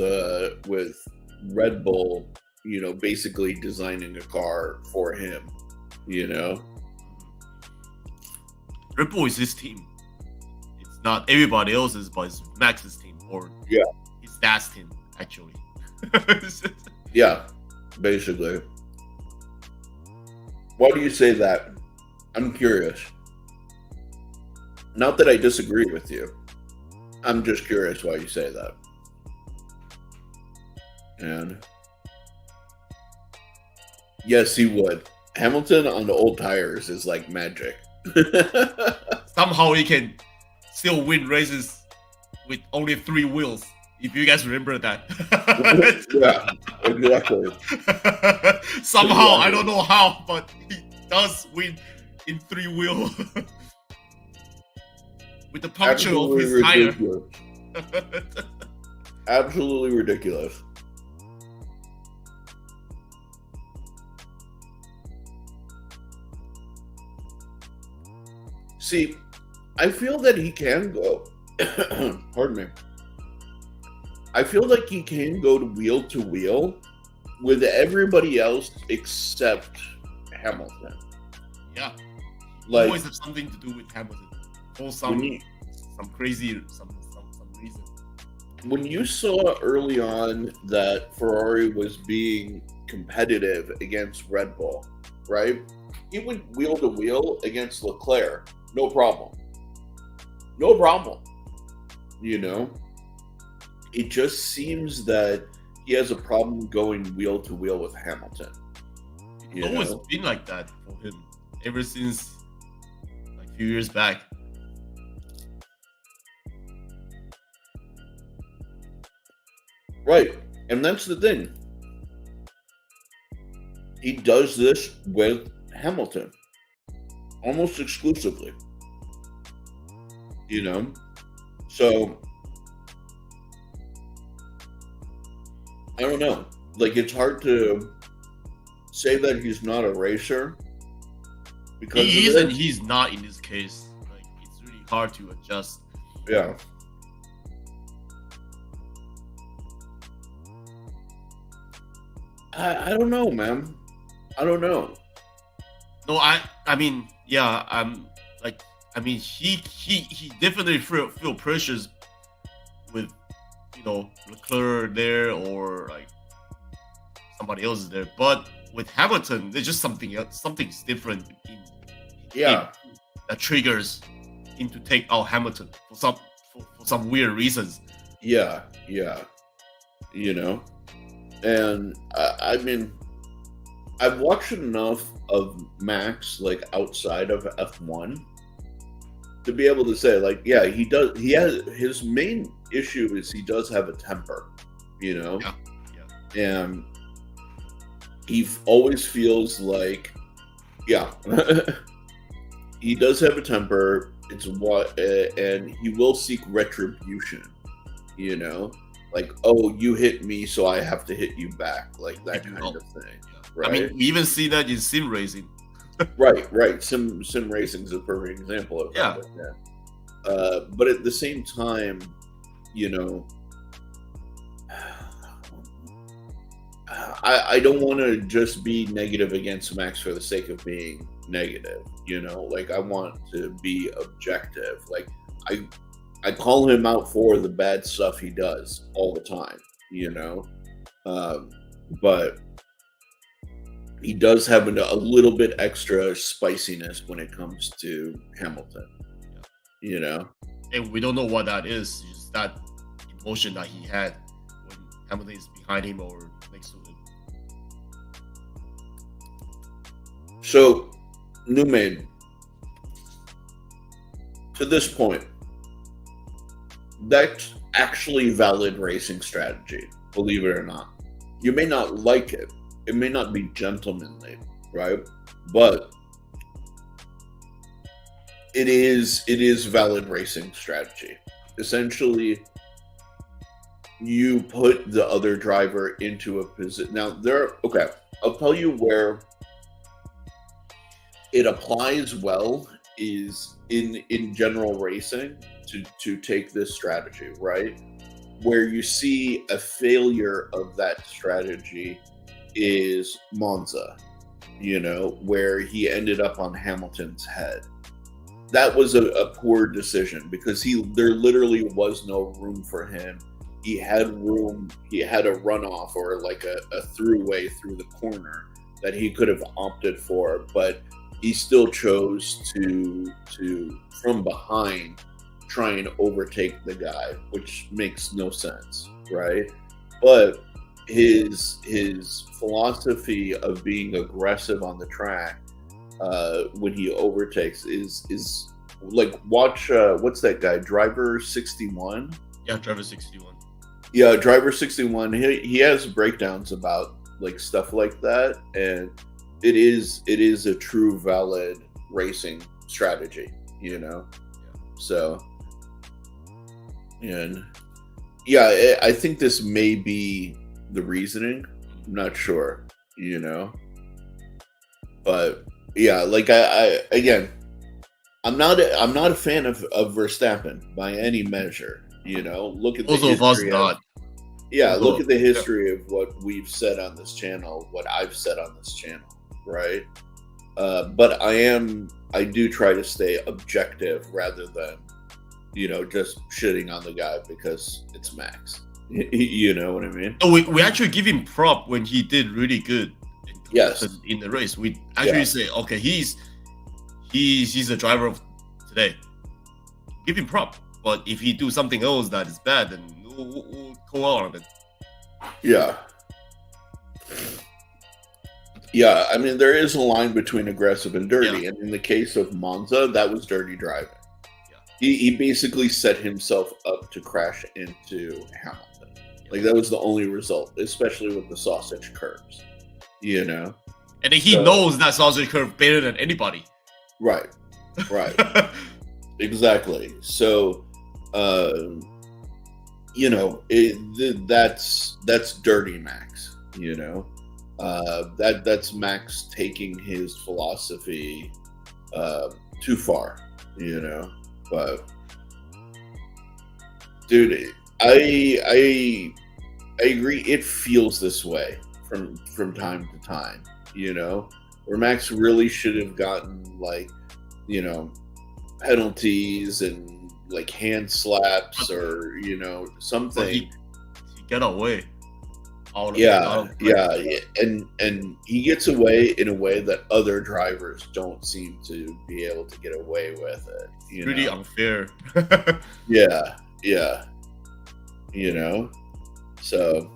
[SPEAKER 1] Red Bull, basically designing a car for him,
[SPEAKER 2] Red Bull is his team. It's not everybody else's, but it's Max's team, or his dad's team, actually.
[SPEAKER 1] Yeah, basically. Why do you say that? I'm curious. Not that I disagree with you. I'm just curious why you say that. And yes, he would. Hamilton on the old tires is like magic.
[SPEAKER 2] Somehow he can still win races with only 3 wheels. If you guys remember that.
[SPEAKER 1] Yeah, exactly.
[SPEAKER 2] Somehow, I don't know how, but he does win in 3 wheel. With the puncture of his
[SPEAKER 1] ridiculous.
[SPEAKER 2] tire.
[SPEAKER 1] Absolutely ridiculous. See, I feel that he can go. Pardon me. I feel like he can go to wheel with everybody else except Hamilton.
[SPEAKER 2] Yeah.
[SPEAKER 1] Like,
[SPEAKER 2] always have something to do with Hamilton. For some crazy reason.
[SPEAKER 1] When you saw early on that Ferrari was being competitive against Red Bull, right? He went wheel to wheel against Leclerc. No problem. No problem. It just seems that he has a problem going wheel to wheel with Hamilton.
[SPEAKER 2] It's always been like that for him ever since like a few years back.
[SPEAKER 1] Right. And that's the thing. He does this with Hamilton almost exclusively. So I don't know. Like, it's hard to say that he's not a racer because
[SPEAKER 2] he is and he's not in this case. Like, it's really hard to adjust.
[SPEAKER 1] Yeah. I don't know, man. I don't know.
[SPEAKER 2] No, I mean, yeah, he definitely feel pressures with Leclerc there, or like somebody else is there. But with Hamilton, there's just something else, something's different in
[SPEAKER 1] Yeah.
[SPEAKER 2] him that triggers him to take out Hamilton for some weird reasons.
[SPEAKER 1] Yeah. You know, and I mean, I've watched enough of Max like outside of F1 to be able to say like, yeah, he does. He has his main issue is he does have a temper, you know, and he always feels like, yeah, he does have a temper. It's what, and he will seek retribution, you know. Like, oh, you hit me, so I have to hit you back, like that kind of thing. Right?
[SPEAKER 2] I mean, we even see that in sim racing.
[SPEAKER 1] right. Sim racing is a perfect example of
[SPEAKER 2] yeah.
[SPEAKER 1] that. But at the same time, you know, I don't want to just be negative against Max for the sake of being negative. You know, like I want to be objective. Like I call him out for the bad stuff he does all the time, you know, but he does have a little bit extra spiciness when it comes to Hamilton, you know.
[SPEAKER 2] And we don't know what that is. It's that emotion that he had when Hamilton is behind him or next to him.
[SPEAKER 1] So, Newman, to this point, that's actually valid racing strategy, believe it or not. You may not like it. It may not be gentlemanly, right? But it is valid racing strategy. Essentially, you put the other driver into a position. Now, I'll tell you where it applies well is in general racing to take this strategy, right? Where you see a failure of that strategy is Monza, you know, where he ended up on Hamilton's head. That was a poor decision because there literally was no room for him. He had room, he had a runoff or like a throughway through the corner that he could have opted for, but he still chose to from behind try and overtake the guy, which makes no sense, right? But his philosophy of being aggressive on the track when he overtakes is like, watch what's that guy, Driver 61?
[SPEAKER 2] Yeah, Driver 61.
[SPEAKER 1] Yeah, Driver 61. He has breakdowns about like stuff like that, and it is a true valid racing strategy, you know. So, and yeah, I think this may be the reasoning. I'm not sure, you know. But yeah, like I again, I'm not a fan of Verstappen by any measure. You know, look at the history of, look at the history of what we've said on this channel, what I've said on this channel, right? But I do try to stay objective rather than, you know, just shitting on the guy because it's Max. You know what I mean?
[SPEAKER 2] Oh, we actually give him prop when he did really good. In the race, we actually say, okay, he's the driver of today. Give him prop, but if he do something else that is bad, then we'll call on it.
[SPEAKER 1] Yeah. Yeah, I mean, there is a line between aggressive and dirty, and in the case of Monza, that was dirty driving. He basically set himself up to crash into Hamilton. Like, that was the only result, especially with the sausage curves, you know?
[SPEAKER 2] And he knows that sausage curve better than anybody.
[SPEAKER 1] Right. Exactly. So, you know, that's dirty Max, you know? That's Max taking his philosophy too far, you know? But dude, I agree. It feels this way from time to time, you know, where Max really should have gotten like, you know, penalties and like hand slaps or, you know, something.
[SPEAKER 2] He got away. out
[SPEAKER 1] Yeah,
[SPEAKER 2] of
[SPEAKER 1] yeah, yeah, and he gets away in a way that other drivers don't seem to be able to get away with it. You
[SPEAKER 2] Pretty
[SPEAKER 1] know?
[SPEAKER 2] unfair.
[SPEAKER 1] Yeah, yeah. You know, so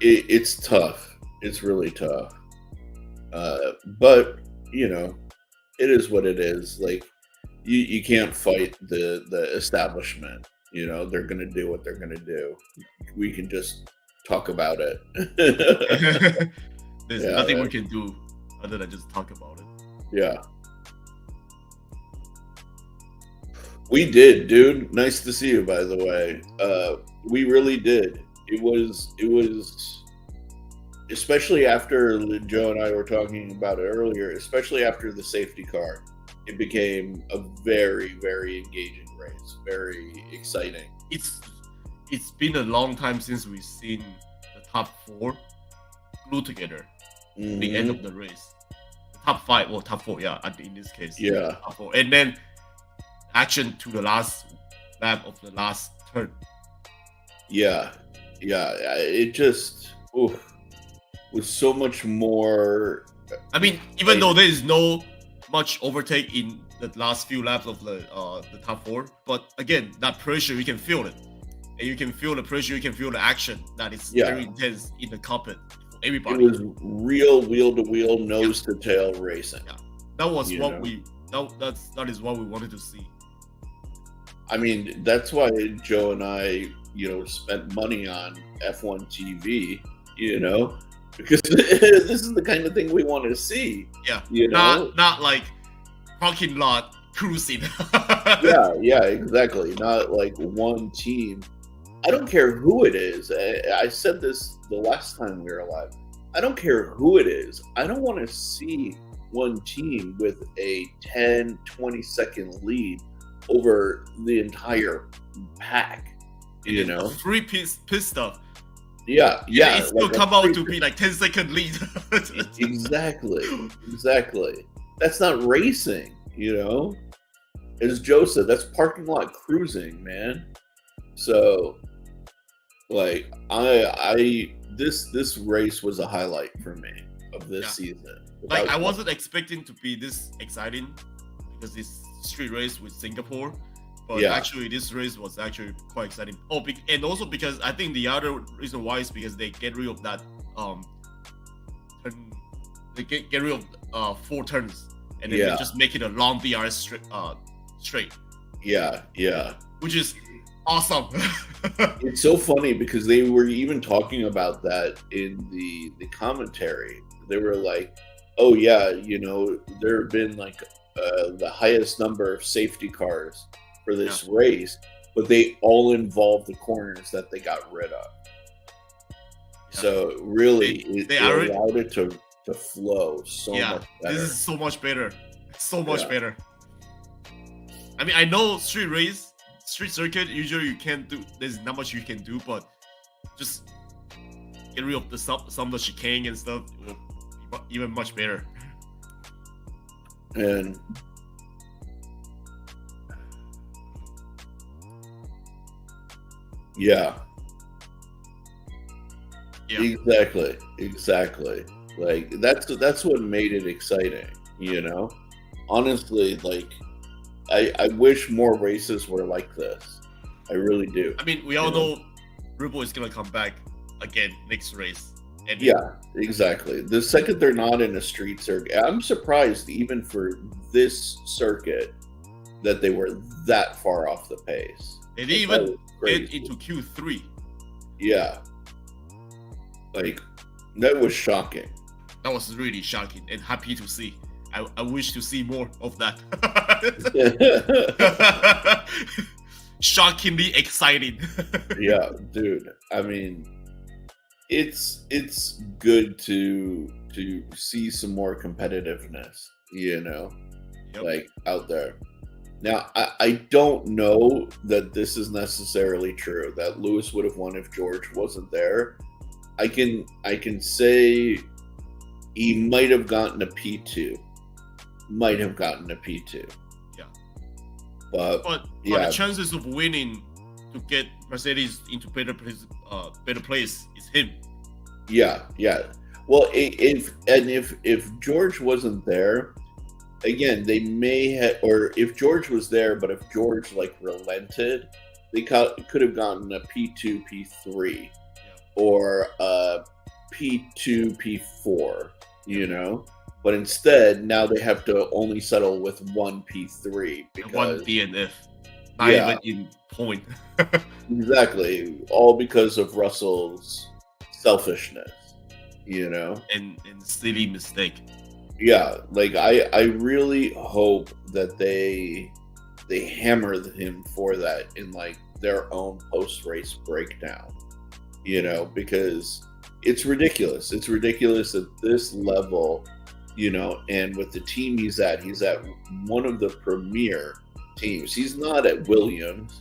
[SPEAKER 1] it's tough. It's really tough. But you know, it is what it is. Like you can't fight the establishment. You know, they're gonna do what they're gonna do. We can just talk about it.
[SPEAKER 2] There's
[SPEAKER 1] Yeah,
[SPEAKER 2] nothing we
[SPEAKER 1] man.
[SPEAKER 2] can do other than just talk about it.
[SPEAKER 1] Yeah. We did, dude. Nice to see you, by the way. We really did. It was especially after Joe and I were talking about it earlier, especially after the safety car, it became a very, very engaging race, very exciting.
[SPEAKER 2] It's been a long time since we've seen the top four glued together at the end
[SPEAKER 1] Hmm.
[SPEAKER 2] of the race. The top five or top four, yeah, in this case.
[SPEAKER 1] Yeah,
[SPEAKER 2] Top four. And then action to the last lap of the last turn.
[SPEAKER 1] yeah, yeah. It just was so much more
[SPEAKER 2] I mean, even though
[SPEAKER 1] exciting.
[SPEAKER 2] there is no much overtake in the last few laps of the top four, but again, that pressure you can feel it, and you can feel the pressure, you can feel the action that is very
[SPEAKER 1] Yeah,
[SPEAKER 2] intense in the cockpit for
[SPEAKER 1] it
[SPEAKER 2] everybody.
[SPEAKER 1] was real wheel to wheel,
[SPEAKER 2] Yeah,
[SPEAKER 1] nose to tail racing.
[SPEAKER 2] yeah, that was
[SPEAKER 1] You
[SPEAKER 2] what
[SPEAKER 1] know,
[SPEAKER 2] that is what we wanted to see.
[SPEAKER 1] I mean, that's why Joe and I, spent money on F1 TV. You know, because this is the kind of thing we want to see.
[SPEAKER 2] Yeah,
[SPEAKER 1] You know,
[SPEAKER 2] not like parking lot cruising.
[SPEAKER 1] yeah, yeah, exactly. Not like one team. I don't care who it is. I said this the last time we were alive. I don't care who it is. I don't want to see one team with a 10, 20-second lead over the entire pack.
[SPEAKER 2] And
[SPEAKER 1] You
[SPEAKER 2] it's a
[SPEAKER 1] know?
[SPEAKER 2] free pit stuff.
[SPEAKER 1] Yeah,
[SPEAKER 2] And
[SPEAKER 1] yeah.
[SPEAKER 2] it still
[SPEAKER 1] Like a
[SPEAKER 2] come out to
[SPEAKER 1] free-
[SPEAKER 2] be like 10-second lead.
[SPEAKER 1] exactly, exactly. That's not racing. As Joe said, that's parking lot cruising, man. So, like, this race was a highlight for me of this
[SPEAKER 2] Yeah.
[SPEAKER 1] season.
[SPEAKER 2] Like
[SPEAKER 1] Without
[SPEAKER 2] I wasn't expecting to be this exciting because it's street race with Singapore, but
[SPEAKER 1] Yeah.
[SPEAKER 2] actually this race was actually quite exciting. Oh, and also because I think the other reason why is because they get rid of that turn, they get rid of 4 turns and then
[SPEAKER 1] Yeah.
[SPEAKER 2] they just make it a long DRS straight,
[SPEAKER 1] Yeah, yeah.
[SPEAKER 2] which is awesome.
[SPEAKER 1] It's so funny because they were even talking about that in the commentary. They were like, "Oh yeah, there have been like the highest number of safety cars for this race, but they all involve the corners that they got rid of.
[SPEAKER 2] Yeah.
[SPEAKER 1] So really,
[SPEAKER 2] They
[SPEAKER 1] it
[SPEAKER 2] already-
[SPEAKER 1] allowed it to flow so much better.
[SPEAKER 2] This is so much better. So much
[SPEAKER 1] Yeah.
[SPEAKER 2] better. I mean, I know street circuit, usually you can't do, there's not much you can do, but just get rid of some of the chicane and stuff, it will be even much better.
[SPEAKER 1] And yeah,
[SPEAKER 2] Yeah.
[SPEAKER 1] exactly. Like that's what made it exciting. Honestly, like I wish more races were like this. I really do.
[SPEAKER 2] I mean, we all
[SPEAKER 1] You know?
[SPEAKER 2] know Rubo is gonna come back again next race. And
[SPEAKER 1] Yeah, exactly. The second they're not in a street circuit, I'm surprised even for this circuit that they were that far off the pace.
[SPEAKER 2] they
[SPEAKER 1] Like,
[SPEAKER 2] didn't
[SPEAKER 1] that
[SPEAKER 2] even
[SPEAKER 1] was
[SPEAKER 2] get
[SPEAKER 1] crazy.
[SPEAKER 2] into Q3.
[SPEAKER 1] Yeah, like that was shocking.
[SPEAKER 2] That was really shocking and happy to see. I wish to see more of that. Shockingly exciting.
[SPEAKER 1] Yeah, dude. I mean, it's good to see some more competitiveness,
[SPEAKER 2] Yep.
[SPEAKER 1] like out there. Now, I don't know that this is necessarily true that Lewis would have won if George wasn't there. I can say he might have gotten a P2. Might have gotten a P2.
[SPEAKER 2] Yeah.
[SPEAKER 1] But
[SPEAKER 2] But
[SPEAKER 1] yeah,
[SPEAKER 2] the chances of winning to get Mercedes into better place is him.
[SPEAKER 1] Yeah, yeah. Well, if George wasn't there, again, they may have, or if George was there, but if George like relented, they could have gotten a P2, P3,
[SPEAKER 2] Yeah.
[SPEAKER 1] or a P2, P4, you know. But instead, now they have to only settle with one P3
[SPEAKER 2] And one
[SPEAKER 1] because,
[SPEAKER 2] DNF, not
[SPEAKER 1] yeah,
[SPEAKER 2] even in point.
[SPEAKER 1] exactly, all because of Russell's selfishness, you know.
[SPEAKER 2] and silly mistake.
[SPEAKER 1] Yeah, like I really hope that they hammer him for that in like their own post race breakdown, you know, because it's ridiculous. It's ridiculous at this level, you know, and with the team he's at one of the premier teams. He's not at Williams,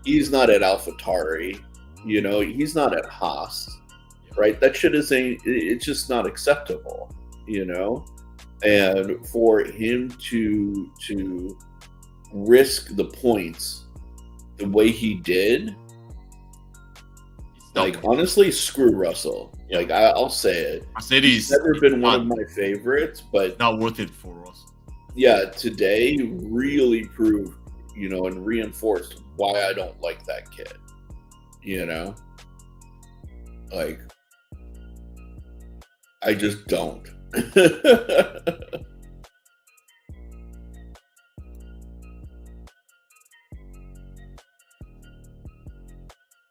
[SPEAKER 1] he's not at AlphaTauri, you know, he's not at Haas, right? That shit it's just not acceptable, you know. And for him to risk the points the way he did, like honestly, screw Russell.
[SPEAKER 2] Yeah.
[SPEAKER 1] Like I'll say it.
[SPEAKER 2] Mercedes
[SPEAKER 1] He's never been one of my favorites, but
[SPEAKER 2] not worth it for us.
[SPEAKER 1] Yeah, today really proved, you know, and reinforced why I don't like that kid. You know, like I just don't.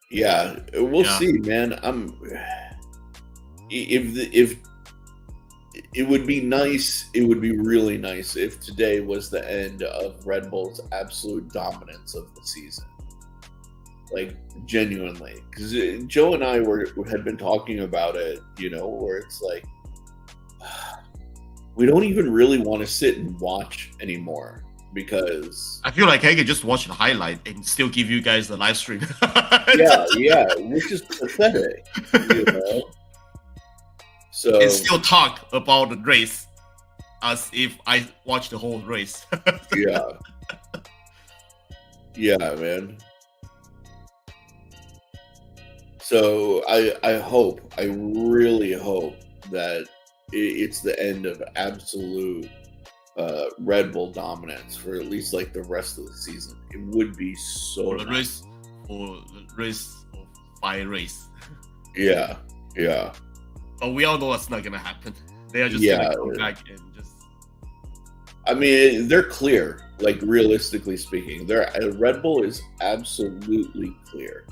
[SPEAKER 1] Yeah, we'll see, man. If it would be nice, it would be really nice if today was the end of Red Bull's absolute dominance of the season. Like genuinely, because Joe and I had been talking about it, you know, where it's like we don't even really want to sit and watch anymore because
[SPEAKER 2] I feel like I could just watch the highlight and still give you guys the live stream.
[SPEAKER 1] yeah, which is pathetic, you know. So
[SPEAKER 2] and still talk about the race as if I watched the whole race.
[SPEAKER 1] yeah, man. So I really hope that it's the end of absolute Red Bull dominance for at least like the rest of the season. It would be so
[SPEAKER 2] for the race of fire race.
[SPEAKER 1] Yeah.
[SPEAKER 2] But we all know that's not gonna happen. They are just gonna come back and just.
[SPEAKER 1] I mean, they're clear. Like realistically speaking, Red Bull is absolutely clear.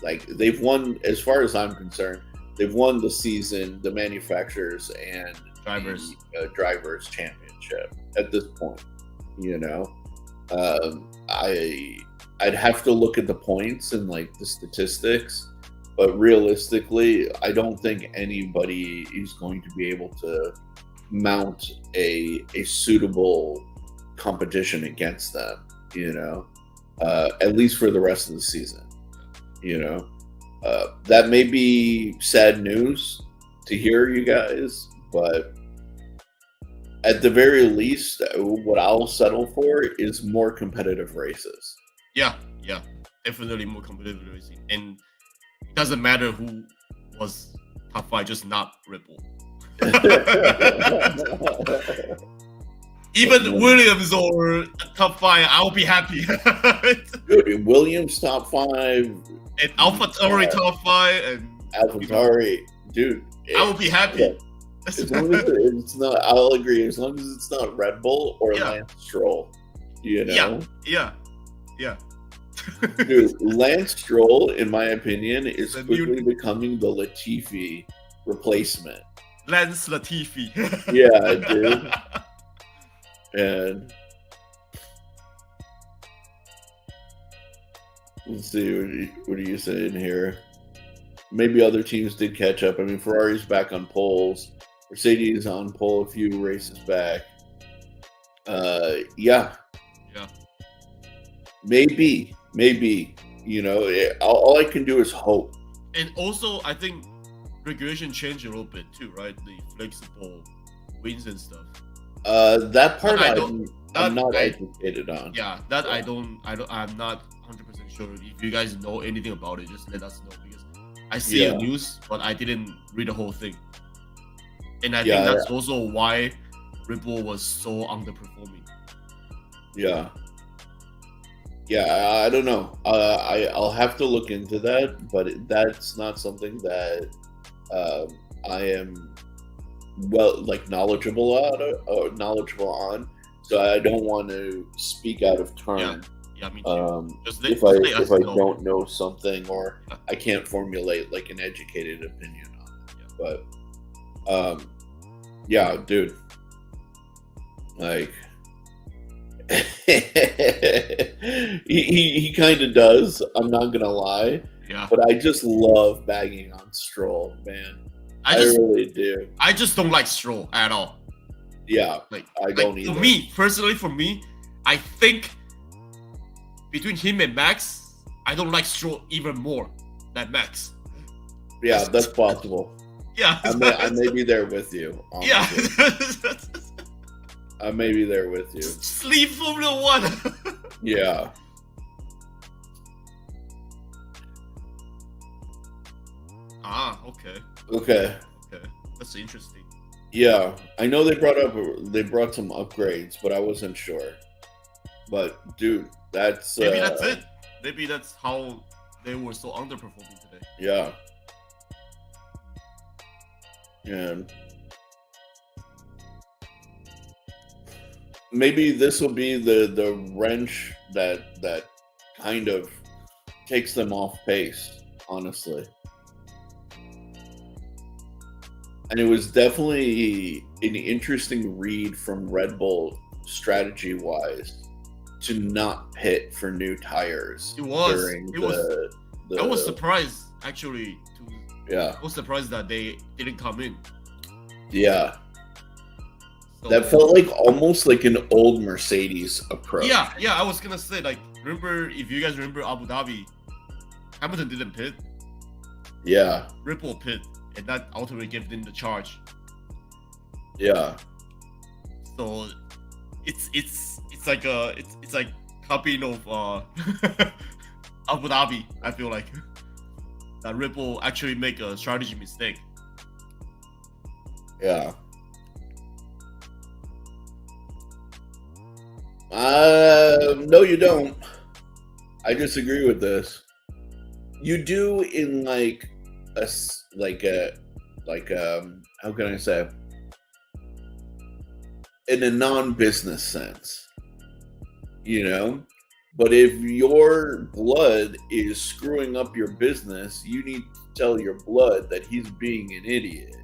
[SPEAKER 1] Like they've won, as far as I'm concerned, they've won the season, the manufacturers and drivers championship at this point. You know, I'd have to look at the points and like the statistics, but realistically, I don't think anybody is going to be able to mount a suitable competition against them. You know, at least for the rest of the season. You know, that may be sad news to hear, you guys, but at the very least, what I'll settle for is more competitive races.
[SPEAKER 2] Yeah, definitely more competitive racing, and it doesn't matter who was top 5, just not Red Bull. Even Williams or top 5, I'll be happy.
[SPEAKER 1] Dude, Williams top 5
[SPEAKER 2] and AlphaTauri top 5 and
[SPEAKER 1] AlphaTauri, dude.
[SPEAKER 2] I will be happy.
[SPEAKER 1] Yeah. As long as it's not, I'll agree. As long as it's not Red Bull or Lance Stroll, you know.
[SPEAKER 2] Yeah.
[SPEAKER 1] Dude, Lance Stroll, in my opinion, is quickly becoming the Latifi replacement.
[SPEAKER 2] Lance Latifi.
[SPEAKER 1] Yeah, dude. And let's see, what are you saying here? Maybe other teams did catch up. I mean, Ferrari's back on poles. Mercedes on pole a few races back. Yeah. Maybe. You know, all I can do is hope.
[SPEAKER 2] And also, I think regulation changed a little bit too, right? The flexible wings and stuff.
[SPEAKER 1] That part I'm not educated on.
[SPEAKER 2] Yeah, I'm not 100% sure. If you guys know anything about it, just let us know, because I see the news, but I didn't read the whole thing. And I think
[SPEAKER 1] Yeah,
[SPEAKER 2] that's also why Red Bull was so underperforming.
[SPEAKER 1] yeah. I don't know. I'll have to look into that, but that's not something that I am knowledgeable on. So I don't want to speak out of turn.
[SPEAKER 2] Yeah, me too.
[SPEAKER 1] If I don't know something, or I can't formulate like an educated opinion on it. But yeah, dude, like he kind of does. I'm not gonna lie.
[SPEAKER 2] Yeah.
[SPEAKER 1] But I just love bagging on Stroll, man. I really do.
[SPEAKER 2] I just don't like Stroll at all.
[SPEAKER 1] Yeah, I don't either.
[SPEAKER 2] For me, personally, I think between him and Max, I don't like Stroll even more than Max.
[SPEAKER 1] Yeah, that's possible.
[SPEAKER 2] Yeah.
[SPEAKER 1] I may be there with you. Honestly.
[SPEAKER 2] Yeah.
[SPEAKER 1] I may be there with you.
[SPEAKER 2] Sleep Formula 1.
[SPEAKER 1] Yeah.
[SPEAKER 2] Okay.
[SPEAKER 1] Okay.
[SPEAKER 2] That's interesting.
[SPEAKER 1] Yeah, I know they brought some upgrades, but I wasn't sure. But dude, that's
[SPEAKER 2] maybe that's it. Maybe that's how they were so underperforming today.
[SPEAKER 1] Yeah. And maybe this will be the wrench that kind of takes them off pace, honestly. And it was definitely an interesting read from Red Bull strategy-wise to not pit for new tires.
[SPEAKER 2] It was. I was surprised, actually. I was surprised that they didn't come in.
[SPEAKER 1] Yeah. So, that felt like almost like an old Mercedes approach.
[SPEAKER 2] Yeah. I was gonna say, like, if you guys remember Abu Dhabi, Hamilton didn't pit.
[SPEAKER 1] Yeah.
[SPEAKER 2] Red Bull pit. And that ultimately gave them the charge.
[SPEAKER 1] Yeah.
[SPEAKER 2] So it's like copying of Abu Dhabi. I feel like that Red Bull actually make a strategy mistake.
[SPEAKER 1] Yeah. No, you don't. I disagree with this. You do in how can I say, in a non-business sense, but if your blood is screwing up your business, you need to tell your blood that he's being an idiot,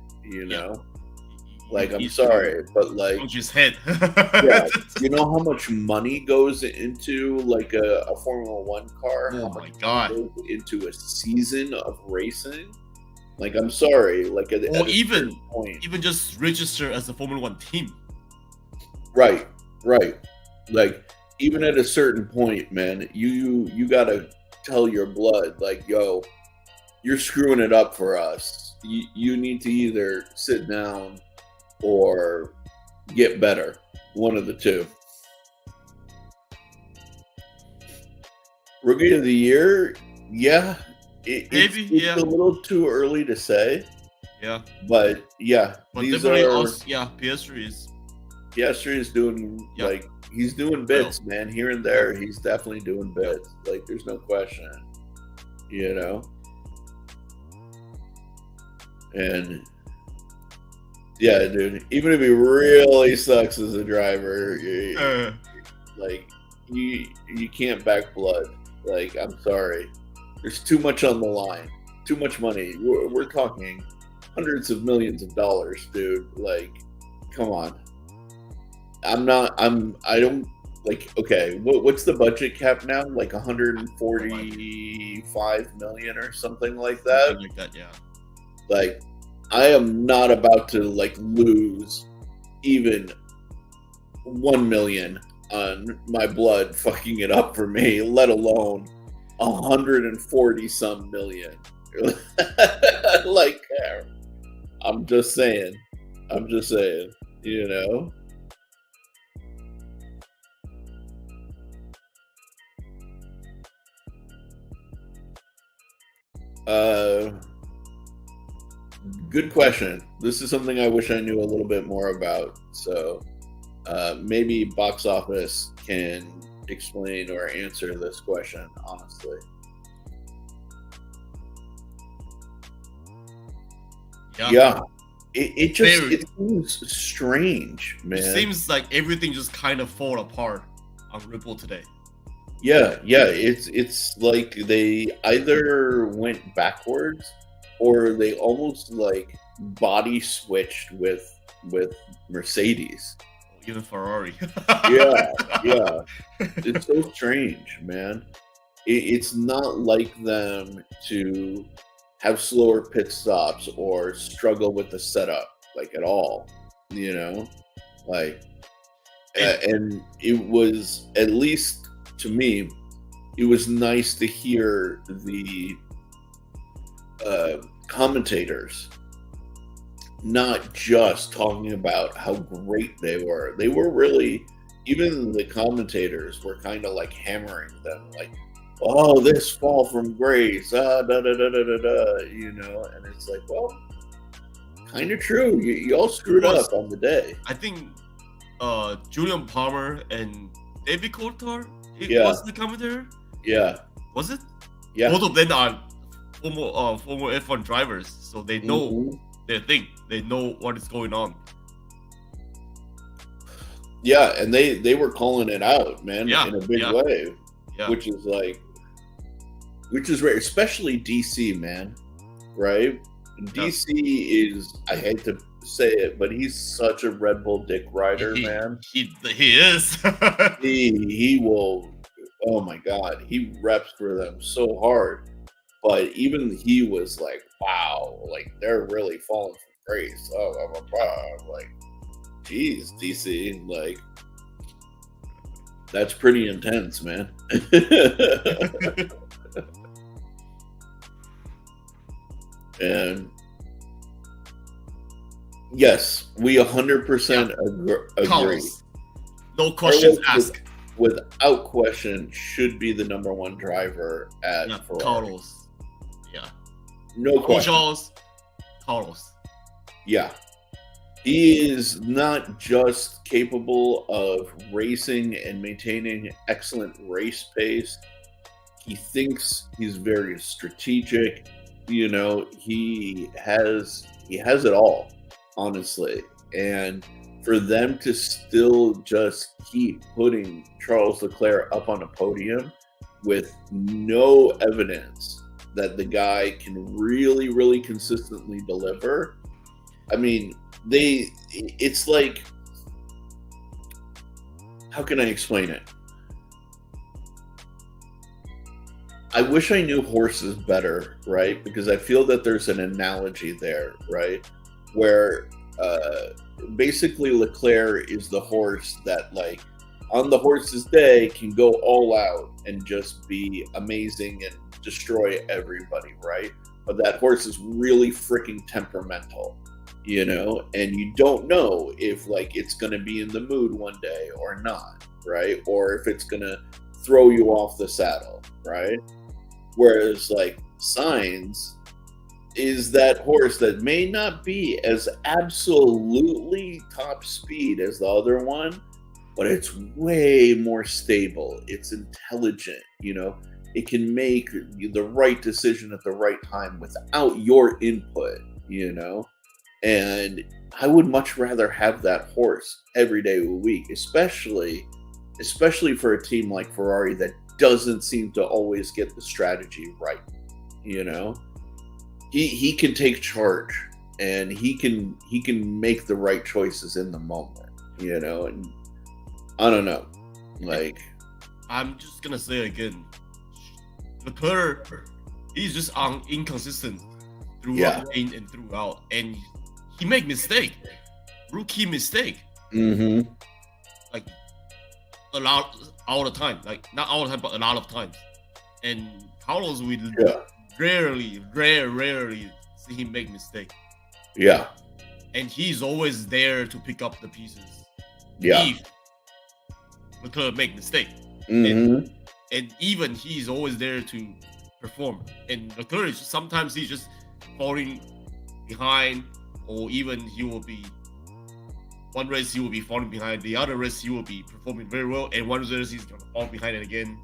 [SPEAKER 1] I'm sorry, but
[SPEAKER 2] his head.
[SPEAKER 1] Yeah, you know how much money goes into a Formula One car?
[SPEAKER 2] Oh my God!
[SPEAKER 1] Goes into a season of racing? I'm sorry.
[SPEAKER 2] Even just register as a Formula One team.
[SPEAKER 1] Right. Even at a certain point, man, you gotta tell your blood, yo, you're screwing it up for us. You need to either sit down or get better. One of the two. Rookie of the Year, yeah. It's a little too early to say.
[SPEAKER 2] Yeah.
[SPEAKER 1] But yeah.
[SPEAKER 2] But definitely also, Piastri
[SPEAKER 1] is doing he's doing bits, man. Here and there, he's definitely doing bits. There's no question. And yeah, dude. Even if he really sucks as a driver, you can't back blood. I'm sorry. There's too much on the line. Too much money. We're talking hundreds of millions of dollars, dude. Come on. Okay, what's the budget cap now? 145 million or something like that?
[SPEAKER 2] Something like that, yeah.
[SPEAKER 1] I am not about to lose even 1 million on my blood fucking it up for me, let alone 140 some million. I'm just saying, Good question. This is something I wish I knew a little bit more about. So maybe box office can explain or answer this question honestly. Yeah, it just
[SPEAKER 2] Very.
[SPEAKER 1] it seems strange, man.
[SPEAKER 2] It seems like everything just kind of fall apart on Ripple today.
[SPEAKER 1] Yeah, it's like they either went backwards or they almost like body switched with Mercedes.
[SPEAKER 2] Even Ferrari.
[SPEAKER 1] Yeah, yeah. It's so strange, man. It's not like them to have slower pit stops or struggle with the setup like at all, you know? Like and it was, at least to me, it was nice to hear the commentators not just talking about how great they were. They were really, even the commentators were kind of like hammering them, like, "Oh, this fall from grace, da da da da da da," and it's like, well, kind of true. You all screwed up on the day.
[SPEAKER 2] I think Julian Palmer and David Coulthard was the commentator.
[SPEAKER 1] Yeah.
[SPEAKER 2] Was it?
[SPEAKER 1] Yeah.
[SPEAKER 2] Both of them are former F1 drivers, so they know their thing. They know what is going on.
[SPEAKER 1] Yeah, and they were calling it out, man, in a big way.
[SPEAKER 2] Yeah.
[SPEAKER 1] Which is rare, especially DC, man. Right? DC is, I hate to say it, but he's such a Red Bull dick rider, man.
[SPEAKER 2] He is.
[SPEAKER 1] he will, oh my god, he reps for them so hard. But even he was like, wow, like they're really falling from grace. Like, geez, DC, like that's pretty intense, man. And yes, we 100% agree.
[SPEAKER 2] Carlos. No questions asked.
[SPEAKER 1] Without question, should be the number one driver at Ferrari.
[SPEAKER 2] Carlos. Yeah.
[SPEAKER 1] No question.
[SPEAKER 2] Carlos.
[SPEAKER 1] Yeah. He is not just capable of racing and maintaining excellent race pace. He thinks he's very strategic. He has it all, honestly. And for them to still just keep putting Charles Leclerc up on a podium with no evidence that the guy can really, really consistently deliver. I mean, it's like, how can I explain it? I wish I knew horses better, right? Because I feel that there's an analogy there, right? Where basically Leclerc is the horse that, like, on the horse's day can go all out and just be amazing and destroy everybody, right? But that horse is really freaking temperamental, and you don't know if, like, it's going to be in the mood one day or not, right? Or if it's going to throw you off the saddle, right? Whereas, like, Sainz is that horse that may not be as absolutely top speed as the other one, but it's way more stable. It's intelligent, it can make the right decision at the right time without your input, and I would much rather have that horse every day of the week, especially for a team like Ferrari that doesn't seem to always get the strategy right. He can take charge and he can make the right choices in the moment, and I don't know, like,
[SPEAKER 2] I'm just gonna say again, Leclerc, he's just inconsistent throughout and throughout, and he make rookie mistake, like a lot, all the time, like not all the time, but a lot of times. And Carlos, we rarely see him make mistake.
[SPEAKER 1] Yeah,
[SPEAKER 2] and he's always there to pick up the pieces.
[SPEAKER 1] Yeah,
[SPEAKER 2] if Leclerc make mistake, and even he's always there to perform. And Leclerc, sometimes he's just falling behind, or even he will be one race he will be falling behind, the other race he will be performing very well, and one race he's gonna fall behind it again.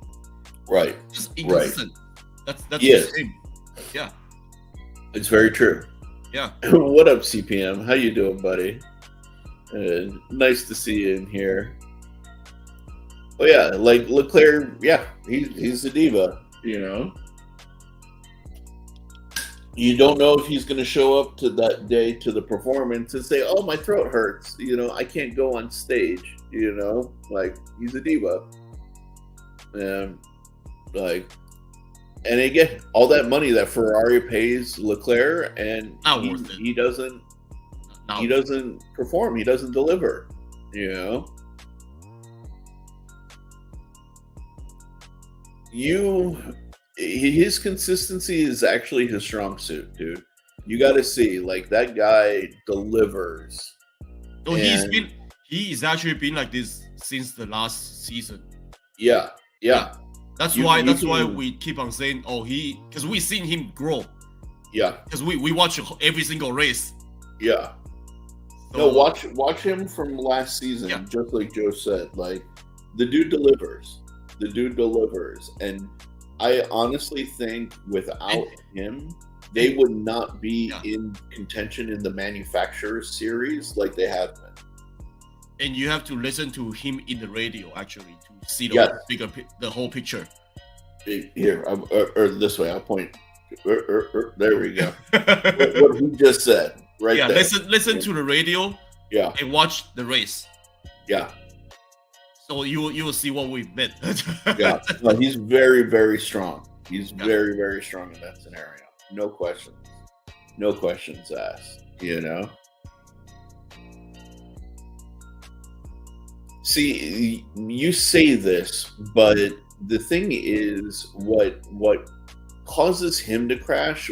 [SPEAKER 1] Right.
[SPEAKER 2] Just inconsistent. That's
[SPEAKER 1] Yes.
[SPEAKER 2] just him. Yeah.
[SPEAKER 1] It's very true.
[SPEAKER 2] Yeah.
[SPEAKER 1] What up, CPM? How you doing, buddy? Nice to see you in here. Oh yeah, like Leclerc, yeah, he's a diva, you know. You don't know if he's going to show up to that day to the performance and say, "Oh, my throat hurts," you know, I can't go on stage, you know. Like, he's a diva, and like, and again, all that money that Ferrari pays Leclerc, and he doesn't perform, he doesn't deliver, you know. His consistency is actually his strong suit, dude. You got to see, like, that guy delivers.
[SPEAKER 2] No, he's actually been like this since the last season.
[SPEAKER 1] Yeah.
[SPEAKER 2] That's why we keep on saying, because we've seen him grow.
[SPEAKER 1] Yeah.
[SPEAKER 2] Because we watch every single race.
[SPEAKER 1] Yeah. So, no, watch him from last season, just like Joe said. Like, the dude delivers. And I honestly think without him, they would not be in contention in the manufacturers series like they have been.
[SPEAKER 2] And you have to listen to him in the radio, actually, to see the whole picture.
[SPEAKER 1] Here, or this way, I'll point. There we go. what he just said, right there.
[SPEAKER 2] Listen to the radio.
[SPEAKER 1] Yeah.
[SPEAKER 2] And watch the race.
[SPEAKER 1] Yeah.
[SPEAKER 2] So you will see what we've meant.
[SPEAKER 1] Yeah, no, he's very, very strong. He's very, very strong in that scenario. No questions asked. You know. See, you say this, but the thing is, what causes him to crash,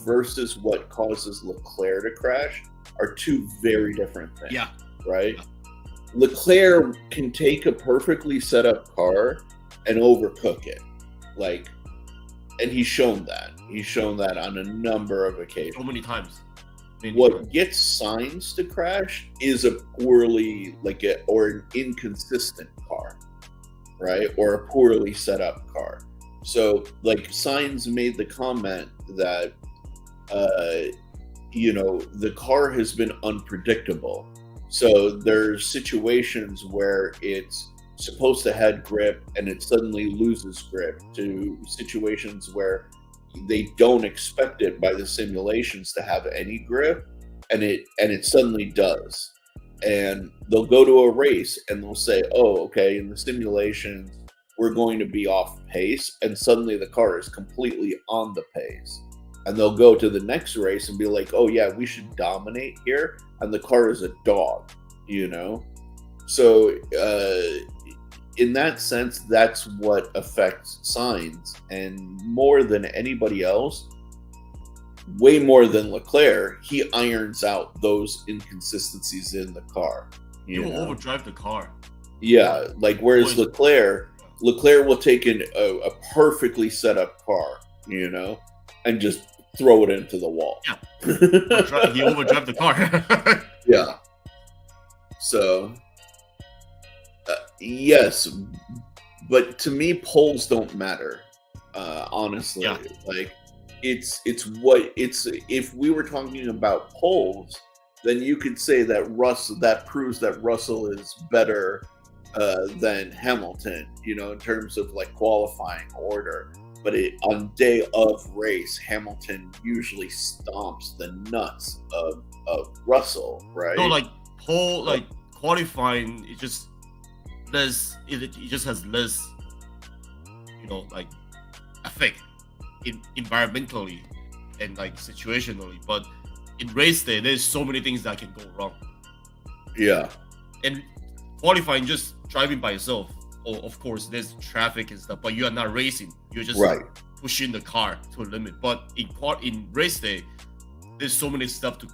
[SPEAKER 1] versus what causes Leclerc to crash, are two very different things.
[SPEAKER 2] Yeah.
[SPEAKER 1] Right. Yeah. Leclerc can take a perfectly set up car and overcook it, like, and he's shown that. He's shown that on a number of occasions.
[SPEAKER 2] So many times.
[SPEAKER 1] What gets Sainz to crash is a poorly, or an inconsistent car, right? Or a poorly set up car. So, like, Sainz made the comment that, the car has been unpredictable. So there's situations where it's supposed to have grip and it suddenly loses grip, to situations where they don't expect it by the simulations to have any grip, and it suddenly does. And they'll go to a race and they'll say, "Oh, okay, in the simulations we're going to be off pace," and suddenly the car is completely on the pace. And they'll go to the next race and be like, "Oh yeah, we should dominate here," and the car is a dog, you know? So in that sense, that's what affects Sainz. And more than anybody else, way more than Leclerc, he irons out those inconsistencies in the car.
[SPEAKER 2] He will overdrive the car.
[SPEAKER 1] Yeah, like, whereas Leclerc will take in a perfectly set up car, you know, and just throw it into the wall.
[SPEAKER 2] Yeah. He overdrive the car.
[SPEAKER 1] Yeah. So, yes, but to me, polls don't matter. Honestly, like, if we were talking about polls, then you could say that proves that Russell is better than Hamilton, you know, in terms of, like, qualifying order. But on day of race, Hamilton usually stomps the nuts of Russell, right?
[SPEAKER 2] No, like, qualifying, it just has less, like, effect environmentally and, like, situationally. But in race day, there's so many things that can go wrong.
[SPEAKER 1] Yeah.
[SPEAKER 2] And qualifying, just driving by yourself, of course, there's traffic and stuff, but you are not racing. You're just pushing the car to a limit. But in race day, there's so many stuff to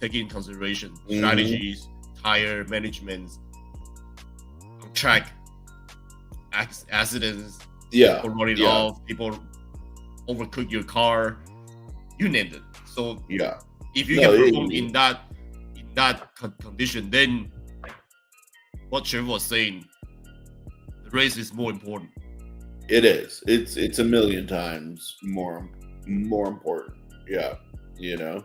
[SPEAKER 2] take in consideration: strategies, tire management, track accidents, people running off, people overcook your car, you named it. So If you
[SPEAKER 1] No,
[SPEAKER 2] can perform in that condition, then what Trevor was saying, the race is more important.
[SPEAKER 1] it is. It's a million times more important. Yeah, you know.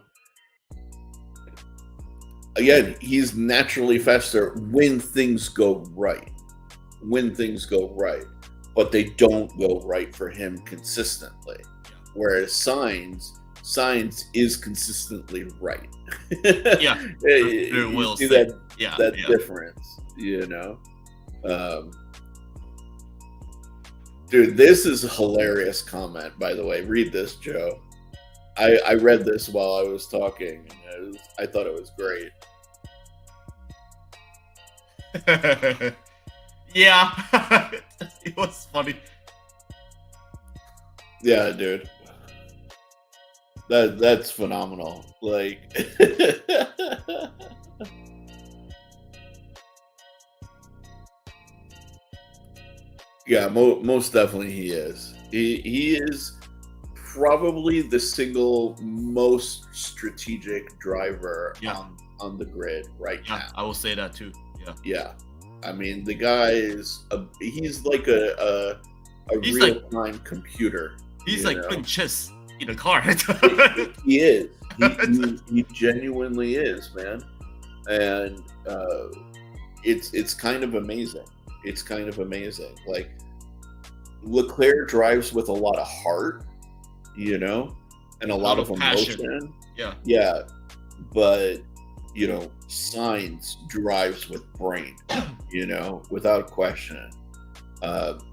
[SPEAKER 1] Again, he's naturally faster when things go right. When things go right, but they don't go right for him consistently. Whereas Signs is consistently right.
[SPEAKER 2] Yeah, very
[SPEAKER 1] You
[SPEAKER 2] well
[SPEAKER 1] see
[SPEAKER 2] said.
[SPEAKER 1] that difference, you know. Dude, this is a hilarious comment, by the way. Read this, Joe. I read this while I was talking, and I thought it was great.
[SPEAKER 2] Yeah, it was funny.
[SPEAKER 1] Yeah, dude. That's phenomenal. Like yeah, most definitely he is. He is probably the single most strategic driver on the grid right now.
[SPEAKER 2] I will say that too.
[SPEAKER 1] Yeah. I mean, the guy is he's like a real-time computer.
[SPEAKER 2] He's like playing chess in a car.
[SPEAKER 1] He is. He genuinely is, man. And it's kind of amazing. It's kind of amazing. Like, Leclerc drives with a lot of heart, you know, and a lot of emotion.
[SPEAKER 2] Passion.
[SPEAKER 1] Yeah. But, you know, Sainz drives with brain, you know, without question.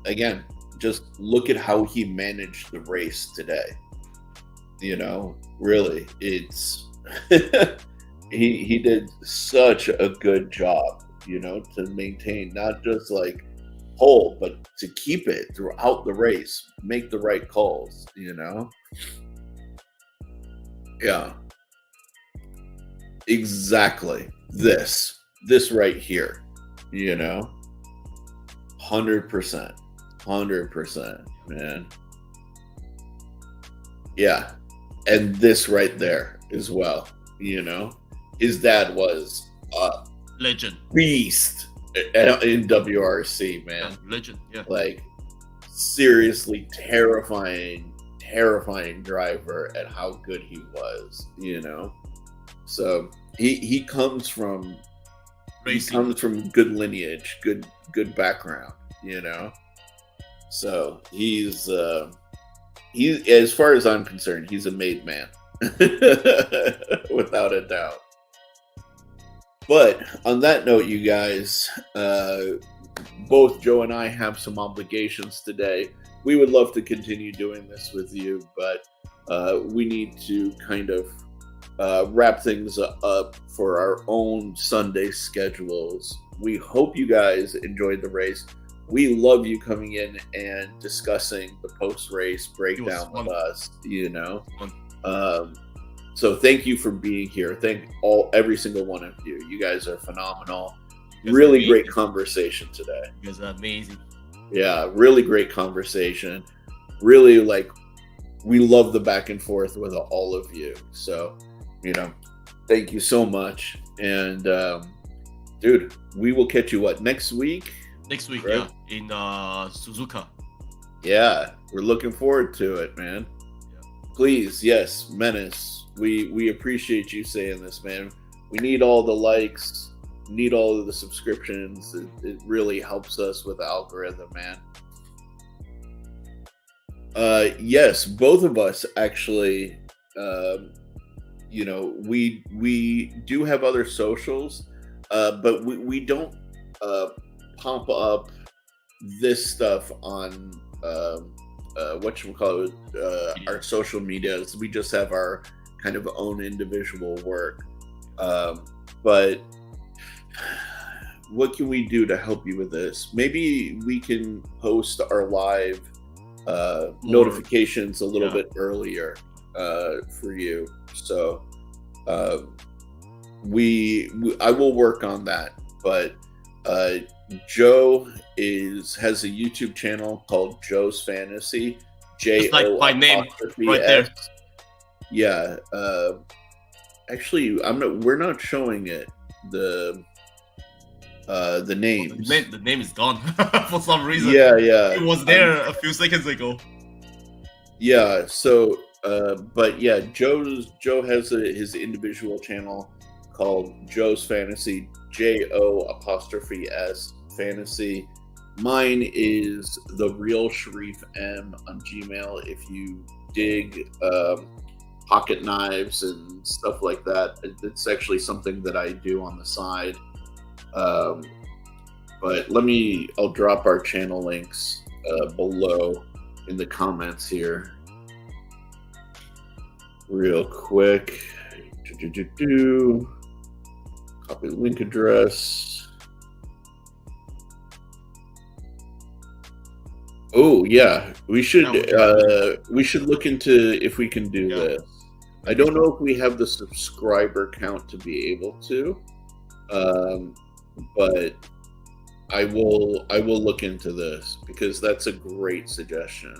[SPEAKER 1] Again, just look at how he managed the race today. You know, really, it's he did such a good job, you know, to maintain not just like pole, but to keep it throughout the race, make the right calls, you know. Yeah, exactly. This right here, you know, 100%, man. Yeah. And this right there as well, you know. His dad was a
[SPEAKER 2] legend,
[SPEAKER 1] beast in WRC, man.
[SPEAKER 2] Yeah, legend, yeah.
[SPEAKER 1] Like, seriously terrifying driver at how good he was, you know. So he comes from racing. He comes from good lineage, good background, you know. So he's as far as I'm concerned, he's a made man. Without a doubt. But on that note, you guys, both Joe and I have some obligations today. We would love to continue doing this with you, but we need to kind of wrap things up for our own Sunday schedules. We hope you guys enjoyed the race. We love you coming in and discussing the post-race breakdown with us, you know. So thank you for being here. Thank every single one of you. You guys are phenomenal. Really great conversation today.
[SPEAKER 2] You guys are amazing.
[SPEAKER 1] Yeah, really great conversation. Really, like, we love the back and forth with all of you. So, you know, thank you so much. And, dude, we will catch you, next week?
[SPEAKER 2] Next week,
[SPEAKER 1] right?
[SPEAKER 2] Yeah, in Suzuka.
[SPEAKER 1] Yeah, we're looking forward to it, man. Yeah. Please, yes, Menace. We appreciate you saying this, man. We need all the likes, need all of the subscriptions. It really helps us with the algorithm, man. Yes, both of us actually. You know, we do have other socials, but we don't pump up this stuff on whatchamacallit, our social medias. We just have our kind of own individual work. But what can we do to help you with this? Maybe we can post our live notifications a little bit earlier for you. So I will work on that. But Joe has a YouTube channel called Joe's Fantasy.
[SPEAKER 2] Just like my name right there.
[SPEAKER 1] Yeah. actually, we're not showing it. The names.
[SPEAKER 2] The name is gone for some reason.
[SPEAKER 1] Yeah, yeah.
[SPEAKER 2] It was there a few seconds ago.
[SPEAKER 1] Yeah. So, but yeah, Joe has his individual channel called Joe's Fantasy. JO''S Fantasy. Mine is the Real Sharif M on Gmail. If you dig pocket knives and stuff like that, it's actually something that I do on the side. But I'll drop our channel links below in the comments here real quick. Copy link address. Oh yeah, we should look into if we can do this. I don't know if we have the subscriber count to be able to, but I will look into this because that's a great suggestion.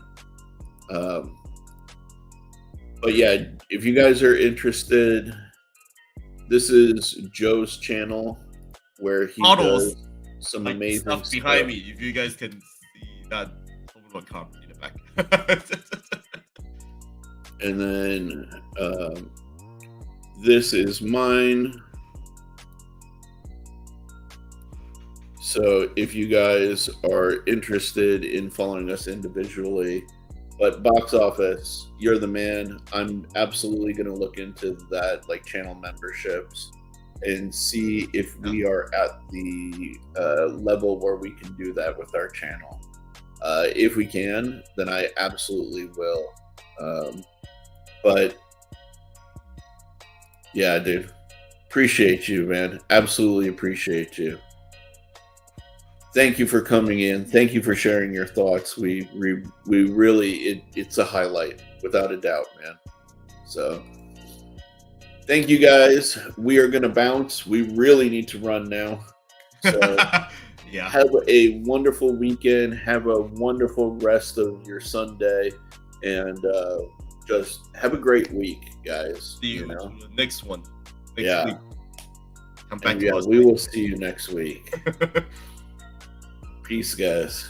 [SPEAKER 1] But yeah, if you guys are interested, this is Joe's channel where he does some
[SPEAKER 2] like
[SPEAKER 1] amazing
[SPEAKER 2] stuff behind me. If you guys can see that come in the back.
[SPEAKER 1] And then this is mine. So if you guys are interested in following us individually, but box office, you're the man. I'm absolutely going to look into that, like channel memberships, and see if we are at the level where we can do that with our channel. If we can, then I absolutely will. But yeah, dude, appreciate you, man. Absolutely appreciate you. Thank you for coming in. Thank you for sharing your thoughts. We really, it's a highlight without a doubt, man. So thank you guys. We are going to bounce. We really need to run now. So
[SPEAKER 2] yeah.
[SPEAKER 1] Have a wonderful weekend. Have a wonderful rest of your Sunday, and just have a great week, guys.
[SPEAKER 2] See you
[SPEAKER 1] know?
[SPEAKER 2] Next one. Next
[SPEAKER 1] yeah.
[SPEAKER 2] week. Come back
[SPEAKER 1] and
[SPEAKER 2] to us.
[SPEAKER 1] We will see you next week. Peace, guys.